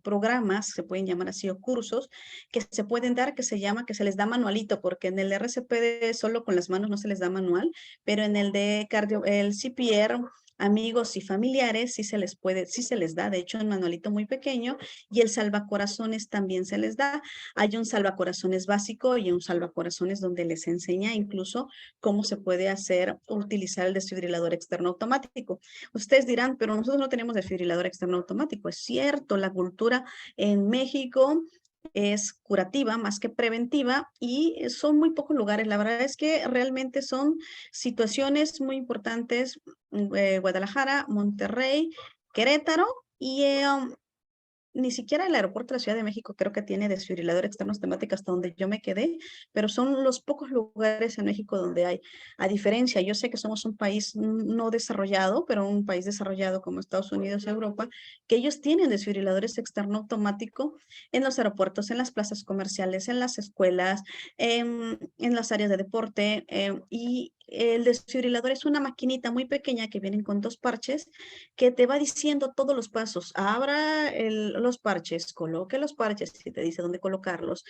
programas, se pueden llamar así, o cursos, que se pueden dar, que se les da manualito, porque en el RCP solo con las manos no se les da manual, pero en el de el CPR, amigos y familiares, sí se les da, de hecho, un manualito muy pequeño, y el salvacorazones también se les da. Hay un salvacorazones básico y un salvacorazones donde les enseña incluso cómo se puede utilizar el desfibrilador externo automático. Ustedes dirán, pero nosotros no tenemos desfibrilador externo automático. Es cierto, la cultura en México es curativa más que preventiva, y son muy pocos lugares. La verdad es que realmente son situaciones muy importantes. Guadalajara, Monterrey, Querétaro y ni siquiera el aeropuerto de la Ciudad de México creo que tiene desfibrilador externo automático hasta donde yo me quedé, pero son los pocos lugares en México donde hay. A diferencia, yo sé que somos un país no desarrollado, pero un país desarrollado como Estados Unidos y Europa, que ellos tienen desfibriladores externo automático en los aeropuertos, en las plazas comerciales, en las escuelas, en las áreas de deporte, y el desfibrilador es una maquinita muy pequeña que vienen con 2 parches que te va diciendo todos los pasos. Abra los parches, coloque los parches y te dice dónde colocarlos.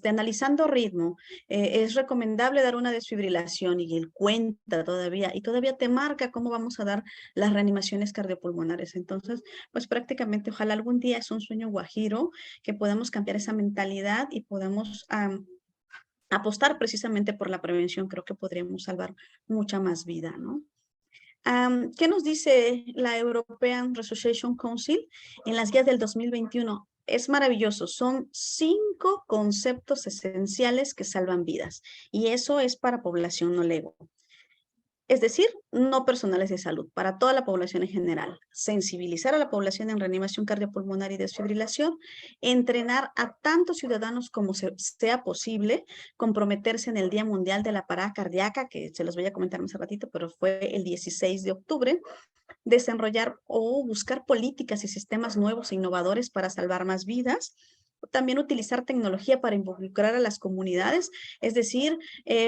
Analizando ritmo, es recomendable dar una desfibrilación, y él cuenta todavía, y todavía te marca cómo vamos a dar las reanimaciones cardiopulmonares. Entonces, pues prácticamente ojalá algún día, es un sueño guajiro, que podamos cambiar esa mentalidad y podamos apostar precisamente por la prevención. Creo que podríamos salvar mucha más vida, ¿no? ¿Qué nos dice la European Resuscitation Council en las guías del 2021? Es maravilloso, son 5 conceptos esenciales que salvan vidas, y eso es para población no lego. Es decir, no personales de salud, para toda la población en general. Sensibilizar a la población en reanimación cardiopulmonar y desfibrilación, entrenar a tantos ciudadanos como sea posible, comprometerse en el Día Mundial de la Parada Cardíaca, que se los voy a comentar más a ratito, pero fue el 16 de octubre, desarrollar o buscar políticas y sistemas nuevos e innovadores para salvar más vidas. También utilizar tecnología para involucrar a las comunidades, es decir,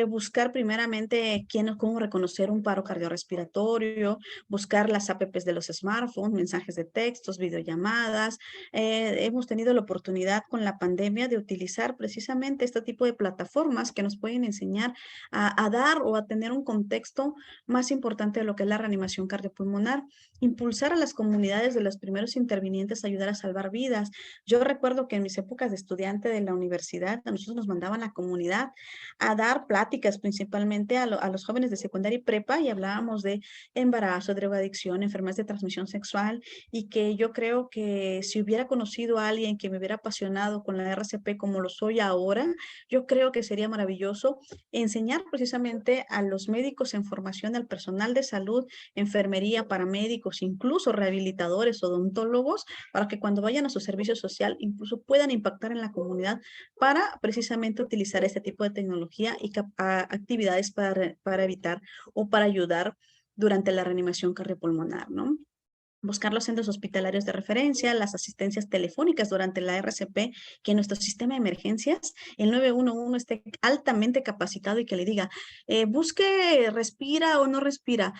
buscar primeramente cómo reconocer un paro cardiorrespiratorio, buscar las apps de los smartphones, mensajes de textos, videollamadas. Hemos tenido la oportunidad con la pandemia de utilizar precisamente este tipo de plataformas que nos pueden enseñar a dar o a tener un contexto más importante de lo que es la reanimación cardiopulmonar. Impulsar a las comunidades de los primeros intervinientes a ayudar a salvar vidas. Yo recuerdo que en mis épocas de estudiante de la universidad, a nosotros nos mandaban a la comunidad a dar pláticas principalmente a los jóvenes de secundaria y prepa, y hablábamos de embarazo, drogadicción, enfermedades de transmisión sexual, y que yo creo que si hubiera conocido a alguien que me hubiera apasionado con la RCP como lo soy ahora, yo creo que sería maravilloso enseñar precisamente a los médicos en formación, al personal de salud, enfermería, paramédicos, incluso rehabilitadores, odontólogos, para que cuando vayan a su servicio social incluso puedan impactar en la comunidad para precisamente utilizar este tipo de tecnología y actividades para evitar o para ayudar durante la reanimación cardiopulmonar, ¿no? Buscar los centros hospitalarios de referencia, las asistencias telefónicas durante la RCP, que nuestro sistema de emergencias, el 911, esté altamente capacitado y que le diga, busque, respira o no respira,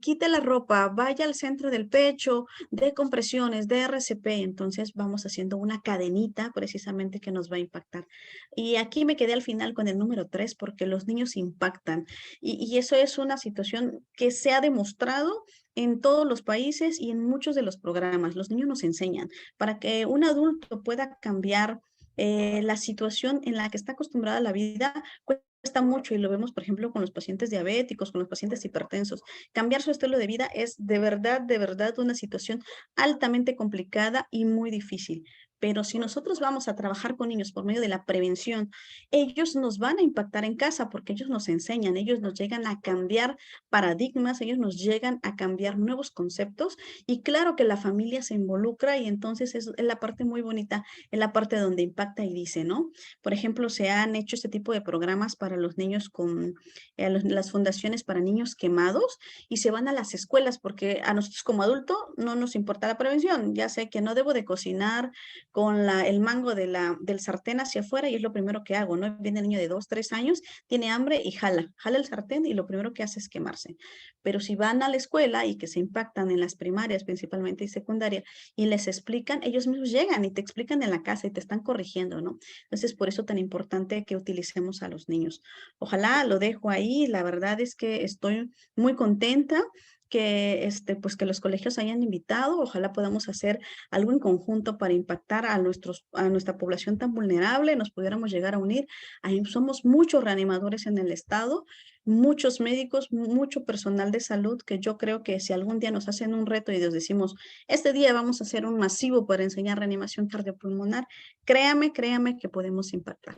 quite la ropa, vaya al centro del pecho, de compresiones, de RCP. Entonces vamos haciendo una cadenita precisamente que nos va a impactar. Y aquí me quedé al final con el número 3 porque los niños impactan. Y eso es una situación que se ha demostrado en todos los países y en muchos de los programas. Los niños nos enseñan para que un adulto pueda cambiar la situación en la que está acostumbrada a la vida. Cuesta mucho y lo vemos, por ejemplo, con los pacientes diabéticos, con los pacientes hipertensos. Cambiar su estilo de vida es de verdad una situación altamente complicada y muy difícil. Pero si nosotros vamos a trabajar con niños por medio de la prevención, ellos nos van a impactar en casa porque ellos nos enseñan, ellos nos llegan a cambiar paradigmas, ellos nos llegan a cambiar nuevos conceptos, y claro que la familia se involucra, y entonces es la parte muy bonita, es la parte donde impacta y dice, ¿no? Por ejemplo, se han hecho este tipo de programas para los niños con las fundaciones para niños quemados, y se van a las escuelas porque a nosotros como adulto no nos importa la prevención. Ya sé que no debo de cocinar con el mango del sartén hacia afuera y es lo primero que hago, ¿no? Viene el niño de 2, 3 años, tiene hambre y jala el sartén y lo primero que hace es quemarse. Pero si van a la escuela y que se impactan en las primarias principalmente y secundaria y les explican, ellos mismos llegan y te explican en la casa y te están corrigiendo, ¿no? Entonces, por eso tan importante que utilicemos a los niños. Ojalá lo dejo ahí. La verdad es que estoy muy contenta que, pues que los colegios hayan invitado. Ojalá podamos hacer algo en conjunto para impactar a nuestra población tan vulnerable, nos pudiéramos llegar a unir. Ahí somos muchos reanimadores en el estado, muchos médicos, mucho personal de salud, que yo creo que si algún día nos hacen un reto y les decimos, este día vamos a hacer un masivo para enseñar reanimación cardiopulmonar, créame que podemos impactar.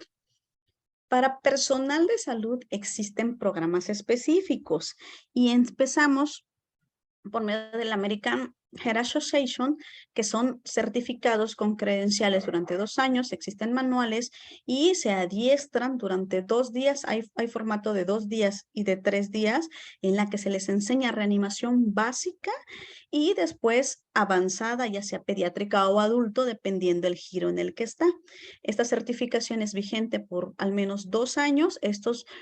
Para personal de salud existen programas específicos y empezamos por medio de la American Heart Association, que son certificados con credenciales durante 2 años, existen manuales y se adiestran durante 2 días, hay formato de 2 días y de 3 días en la que se les enseña reanimación básica y después avanzada, ya sea pediátrica o adulto, dependiendo del giro en el que está. Esta certificación es vigente por al menos 2 años.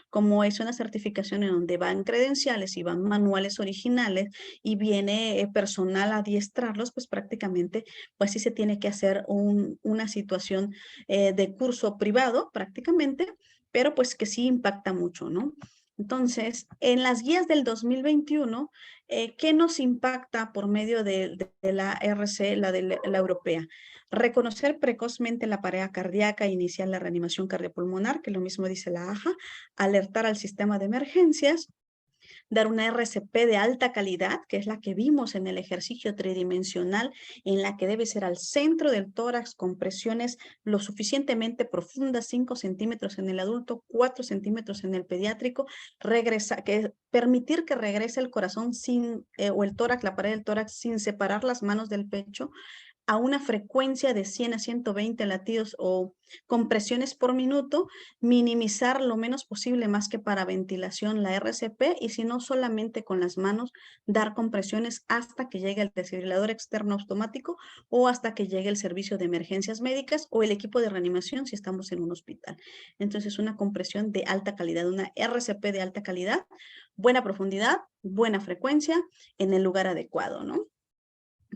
Como es una certificación en donde van credenciales y van manuales originales y viene personal a adiestrarlos, pues prácticamente, pues sí se tiene que hacer una situación de curso privado prácticamente, pero pues que sí impacta mucho, ¿no? Entonces, en las guías del 2021, ¿qué nos impacta por medio de la RC, la europea? Reconocer precozmente la parada cardíaca e iniciar la reanimación cardiopulmonar, que lo mismo dice la AJA, alertar al sistema de emergencias, dar una RCP de alta calidad, que es la que vimos en el ejercicio tridimensional, en la que debe ser al centro del tórax con presiones lo suficientemente profundas, 5 centímetros en el adulto, 4 centímetros en el pediátrico, permitir que regrese el corazón sin, o el tórax, la pared del tórax, sin separar las manos del pecho, a una frecuencia de 100 a 120 latidos o compresiones por minuto, minimizar lo menos posible más que para ventilación la RCP, y si no, solamente con las manos dar compresiones hasta que llegue el desfibrilador externo automático o hasta que llegue el servicio de emergencias médicas o el equipo de reanimación si estamos en un hospital. Entonces, una compresión de alta calidad, una RCP de alta calidad, buena profundidad, buena frecuencia en el lugar adecuado, ¿no?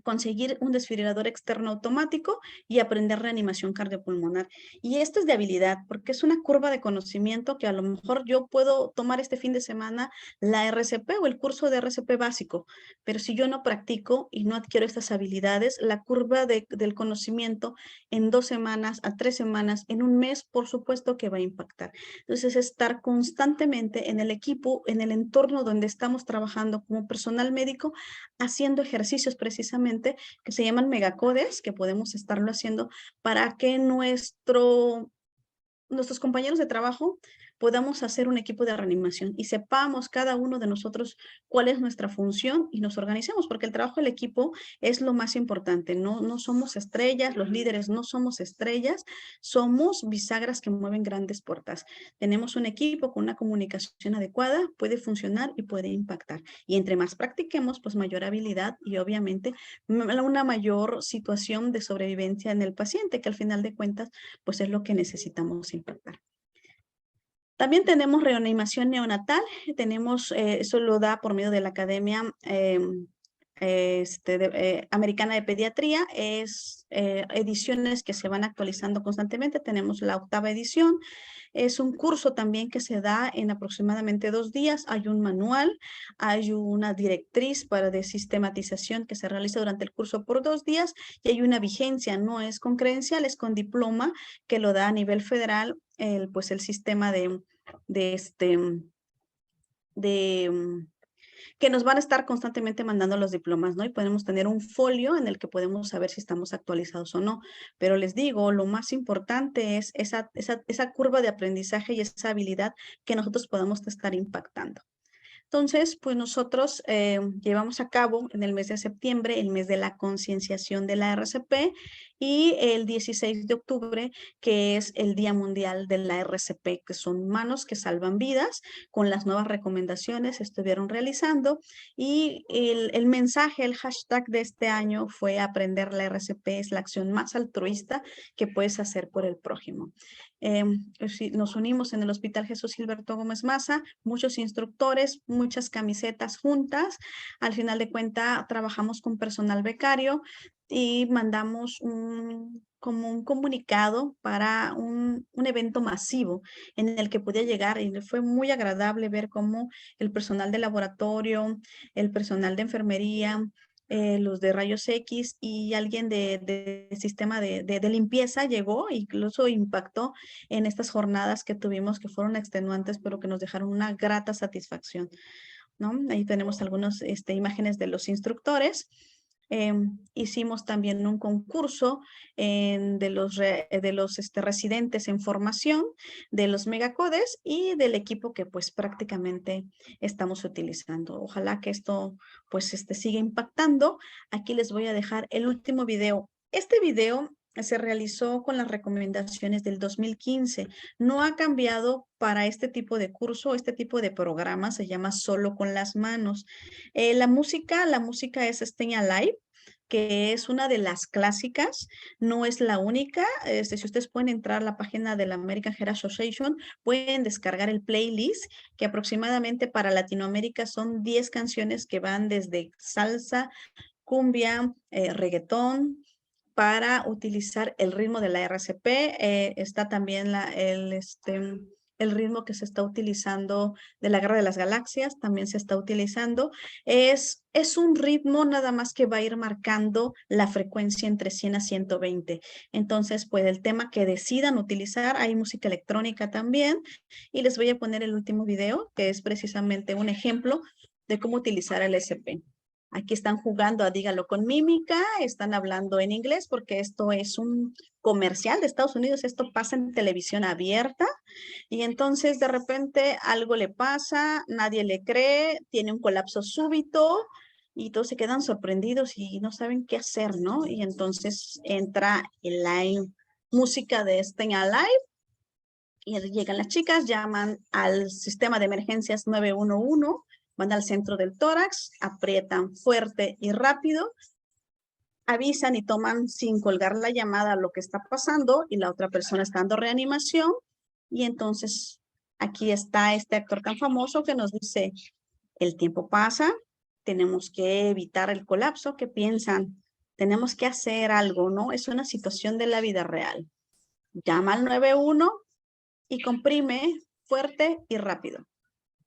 Conseguir un desfibrilador externo automático y aprender reanimación cardiopulmonar. Y esto es de habilidad, porque es una curva de conocimiento que a lo mejor yo puedo tomar este fin de semana la RCP o el curso de RCP básico, pero si yo no practico y no adquiero estas habilidades, la curva del conocimiento en 2 semanas, a 3 semanas, en un mes, por supuesto que va a impactar. Entonces, estar constantemente en el equipo, en el entorno donde estamos trabajando como personal médico, haciendo ejercicios precisamente que se llaman megacodes, que podemos estarlo haciendo para que nuestros compañeros de trabajo podamos hacer un equipo de reanimación y sepamos cada uno de nosotros cuál es nuestra función y nos organicemos, porque el trabajo del equipo es lo más importante. No somos estrellas, los líderes no somos estrellas, somos bisagras que mueven grandes puertas. Tenemos un equipo con una comunicación adecuada, puede funcionar y puede impactar. Y entre más practiquemos, pues mayor habilidad y obviamente una mayor situación de sobrevivencia en el paciente, que al final de cuentas, pues es lo que necesitamos impactar. También tenemos reanimación neonatal, eso lo da por medio de la Academia Americana de Pediatría, ediciones que se van actualizando constantemente. Tenemos la 8ª edición, es un curso también que se da en aproximadamente 2 días, hay un manual, hay una directriz de sistematización que se realiza durante el curso por 2 días y hay una vigencia, no es con credencial, es con diploma que lo da a nivel federal, pues el sistema que nos van a estar constantemente mandando los diplomas, ¿no? Y podemos tener un folio en el que podemos saber si estamos actualizados o no. Pero les digo, lo más importante es esa curva de aprendizaje y esa habilidad que nosotros podamos estar impactando. Entonces, pues nosotros llevamos a cabo en el mes de septiembre, el mes de la concienciación de la RCP, y el 16 de octubre, que es el Día Mundial de la RCP, que son manos que salvan vidas, con las nuevas recomendaciones estuvieron realizando, y el mensaje, el hashtag de este año fue: aprender la RCP es la acción más altruista que puedes hacer por el prójimo. Nos unimos en el Hospital Jesús Gilberto Gómez Maza, muchos instructores, muchas camisetas juntas. Al final de cuentas, trabajamos con personal becario y mandamos como un comunicado para un evento masivo en el que podía llegar, y fue muy agradable ver cómo el personal de laboratorio, el personal de enfermería, los de rayos X y alguien de sistema de limpieza llegó, incluso impactó en estas jornadas que tuvimos, que fueron extenuantes, pero que nos dejaron una grata satisfacción, ¿no? Ahí tenemos algunas imágenes de los instructores. Hicimos también un concurso de los residentes en formación, de los megacodes y del equipo que pues prácticamente estamos utilizando. Ojalá que esto pues siga impactando. Aquí les voy a dejar el último video. Este video se realizó con las recomendaciones del 2015. No ha cambiado para este tipo de curso, este tipo de programa se llama Solo con las Manos. La música es Stay Alive, que es una de las clásicas, no es la única. Si ustedes pueden entrar a la página de la American Heart Association, pueden descargar el playlist, que aproximadamente para Latinoamérica son 10 canciones que van desde salsa, cumbia, reggaetón, para utilizar el ritmo de la RCP. Está también el ritmo que se está utilizando de la Guerra de las Galaxias, también se está utilizando. Es un ritmo nada más que va a ir marcando la frecuencia entre 100 a 120. Entonces, pues el tema que decidan utilizar, hay música electrónica también, y les voy a poner el último video, que es precisamente un ejemplo de cómo utilizar el SP. Aquí están jugando a Dígalo con mímica, están hablando en inglés porque esto es un comercial de Estados Unidos, esto pasa en televisión abierta y entonces de repente algo le pasa, nadie le cree, tiene un colapso súbito y todos se quedan sorprendidos y no saben qué hacer, ¿no? Y entonces entra la música de Stay Alive y llegan las chicas, llaman al sistema de emergencias 911, van al centro del tórax, aprietan fuerte y rápido, avisan y toman sin colgar la llamada lo que está pasando y la otra persona está dando reanimación. Y entonces aquí está este actor tan famoso que nos dice, el tiempo pasa, tenemos que evitar el colapso. ¿Qué piensan? Tenemos que hacer algo, ¿no? Es una situación de la vida real. Llama al 911 y comprime fuerte y rápido.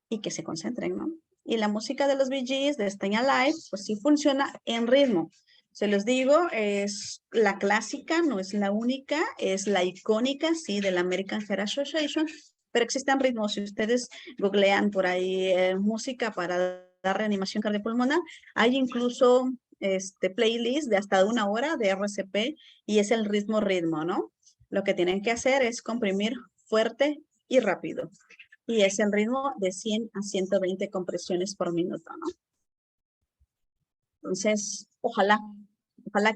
Y que se concentren, ¿no? Y la música de los Bee Gees, de Stay Alive, pues sí funciona en ritmo. Se los digo, es la clásica, no es la única, es la icónica, sí, de la American Heart Association, pero existen ritmos. Si ustedes googlean por ahí música para dar reanimación cardiopulmonar, hay incluso playlist de hasta 1 hora de RCP y es el ritmo, ¿no? Lo que tienen que hacer es comprimir fuerte y rápido. Y es el ritmo de 100 a 120 compresiones por minuto, ¿no? Entonces, ojalá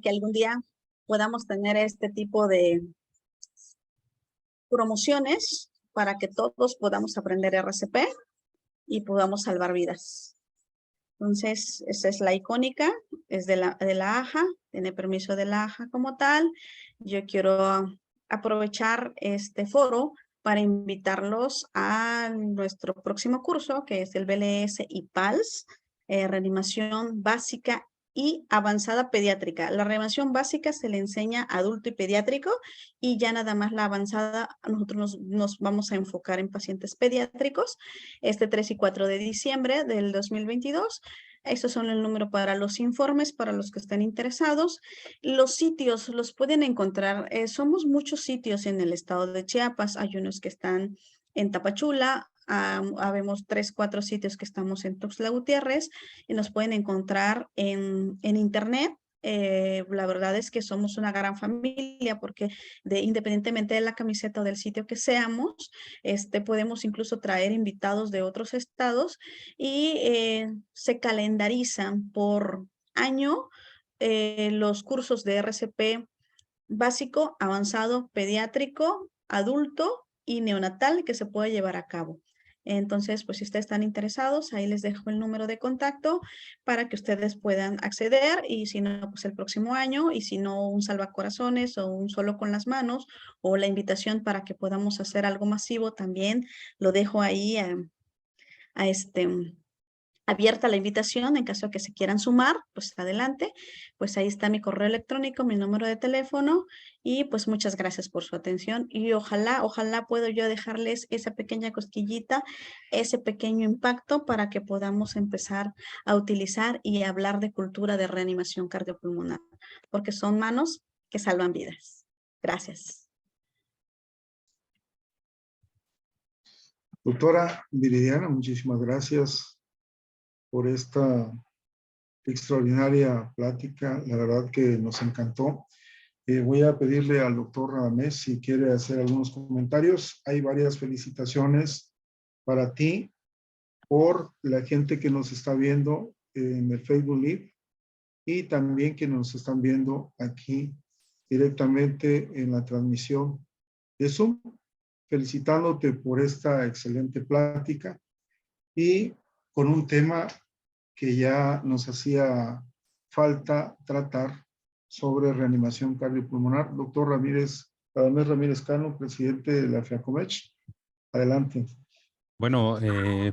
que algún día podamos tener este tipo de promociones para que todos podamos aprender RCP y podamos salvar vidas. Entonces, esa es la icónica, es de la AJA, tiene permiso de la AJA como tal. Yo quiero aprovechar este foro para invitarlos a nuestro próximo curso, que es el BLS y PALS, reanimación básica y avanzada pediátrica. La reanimación básica se le enseña a adulto y pediátrico y ya nada más la avanzada nosotros nos vamos a enfocar en pacientes pediátricos 3 y 4 de diciembre del 2022. Estos son el número para los informes, para los que estén interesados. Los sitios los pueden encontrar. Somos muchos sitios en el estado de Chiapas. Hay unos que están en Tapachula. Habemos 3, 4 sitios que estamos en Tuxtla Gutiérrez y nos pueden encontrar en internet. La verdad es que somos una gran familia porque independientemente de la camiseta o del sitio que seamos, podemos incluso traer invitados de otros estados y se calendarizan por año los cursos de RCP básico, avanzado, pediátrico, adulto y neonatal que se puede llevar a cabo. Entonces, pues si ustedes están interesados, ahí les dejo el número de contacto para que ustedes puedan acceder y si no, pues el próximo año y si no, un salvacorazones o un solo con las manos o la invitación para que podamos hacer algo masivo también lo dejo ahí abierta la invitación en caso de que se quieran sumar, pues adelante, pues ahí está mi correo electrónico, mi número de teléfono y pues muchas gracias por su atención y ojalá puedo yo dejarles esa pequeña cosquillita, ese pequeño impacto para que podamos empezar a utilizar y hablar de cultura de reanimación cardiopulmonar, porque son manos que salvan vidas. Gracias. Doctora Viridiana, muchísimas gracias por esta extraordinaria plática. La verdad que nos encantó. Voy a pedirle al doctor Radamés si quiere hacer algunos comentarios. Hay varias felicitaciones para ti por la gente que nos está viendo en el Facebook Live y también que nos están viendo aquí directamente en la transmisión de Zoom. Felicitándote por esta excelente plática y con un tema que ya nos hacía falta tratar sobre reanimación cardiopulmonar. Doctor Radamés Ramírez Cano, presidente de la FEACOMECH. Adelante. Bueno,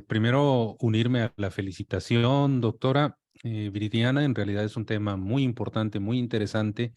primero unirme a la felicitación, doctora Viridiana. En realidad es un tema muy importante, muy interesante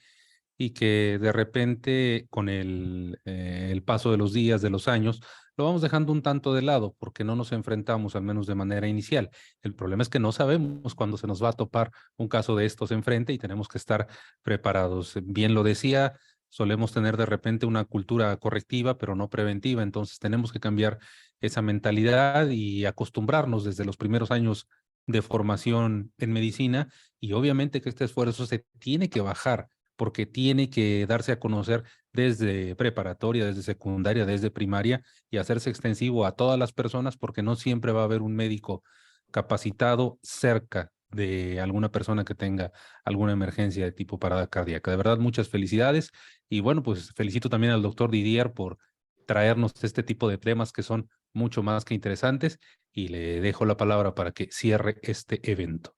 y que de repente con el paso de los días, de los años, lo vamos dejando un tanto de lado porque no nos enfrentamos, al menos de manera inicial. El problema es que no sabemos cuándo se nos va a topar un caso de estos enfrente y tenemos que estar preparados. Bien lo decía, solemos tener de repente una cultura correctiva, pero no preventiva, entonces tenemos que cambiar esa mentalidad y acostumbrarnos desde los primeros años de formación en medicina, y obviamente que este esfuerzo se tiene que bajar porque tiene que darse a conocer desde preparatoria, desde secundaria, desde primaria y hacerse extensivo a todas las personas, porque no siempre va a haber un médico capacitado cerca de alguna persona que tenga alguna emergencia de tipo parada cardíaca. De verdad, muchas felicidades. Y bueno, pues felicito también al doctor Didier por traernos este tipo de temas que son mucho más que interesantes, y le dejo la palabra para que cierre este evento.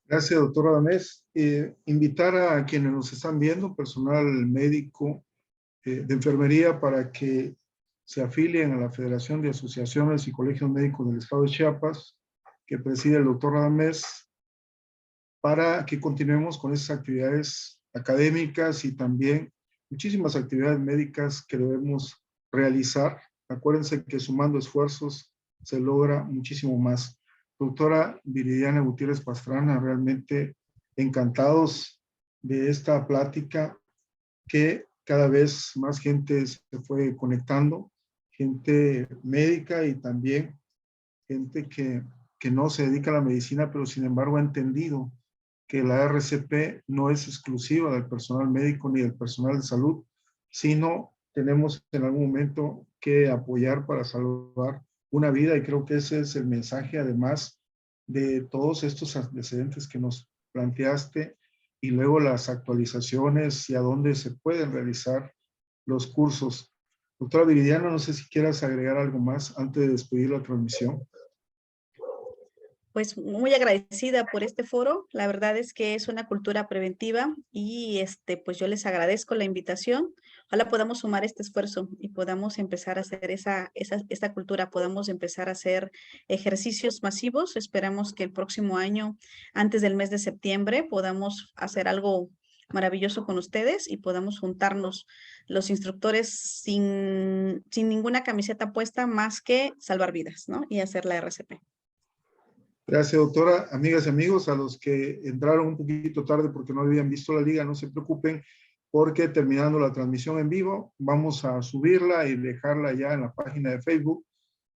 Gracias, doctor Adamés. Invitar a quienes nos están viendo, personal médico, de enfermería, para que se afilien a la Federación de Asociaciones y Colegios Médicos del Estado de Chiapas, que preside el doctor Adamés, para que continuemos con esas actividades académicas y también muchísimas actividades médicas que debemos realizar. Acuérdense que sumando esfuerzos se logra muchísimo más. Doctora Viridiana Gutiérrez Pastrana, realmente encantados de esta plática, que cada vez más gente se fue conectando, gente médica y también gente que no se dedica a la medicina, pero sin embargo ha entendido que la RCP no es exclusiva del personal médico ni del personal de salud, sino tenemos en algún momento que apoyar para salvar una vida, y creo que ese es el mensaje, además de todos estos antecedentes que nos planteaste, y luego las actualizaciones y a dónde se pueden realizar los cursos. Doctora Viridiana, no sé si quieras agregar algo más antes de despedir la transmisión. Pues muy agradecida por este foro. La verdad es que es una cultura preventiva y pues yo les agradezco la invitación. Ojalá podamos sumar este esfuerzo y podamos empezar a hacer esta cultura, podamos empezar a hacer ejercicios masivos. Esperamos que el próximo año, antes del mes de septiembre, podamos hacer algo maravilloso con ustedes y podamos juntarnos los instructores sin ninguna camiseta puesta más que salvar vidas, ¿no? Y hacer la RCP. Gracias, doctora. Amigas y amigos, a los que entraron un poquito tarde porque no habían visto la liga, no se preocupen, porque terminando la transmisión en vivo, vamos a subirla y dejarla ya en la página de Facebook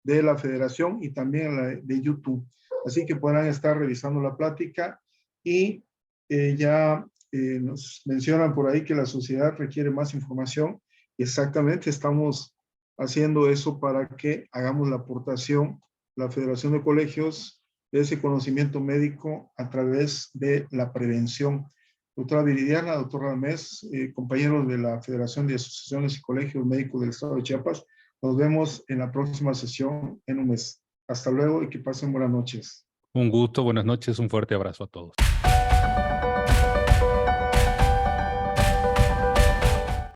de la Federación y también en la de YouTube. Así que podrán estar revisando la plática y nos mencionan por ahí que la sociedad requiere más información. Exactamente, estamos haciendo eso para que hagamos la aportación, la Federación de Colegios, de ese conocimiento médico a través de la prevención. Doctora Viridiana, doctor Adamés, compañeros de la Federación de Asociaciones y Colegios Médicos del Estado de Chiapas, nos vemos en la próxima sesión en un mes. Hasta luego y que pasen buenas noches. Un gusto, buenas noches, un fuerte abrazo a todos.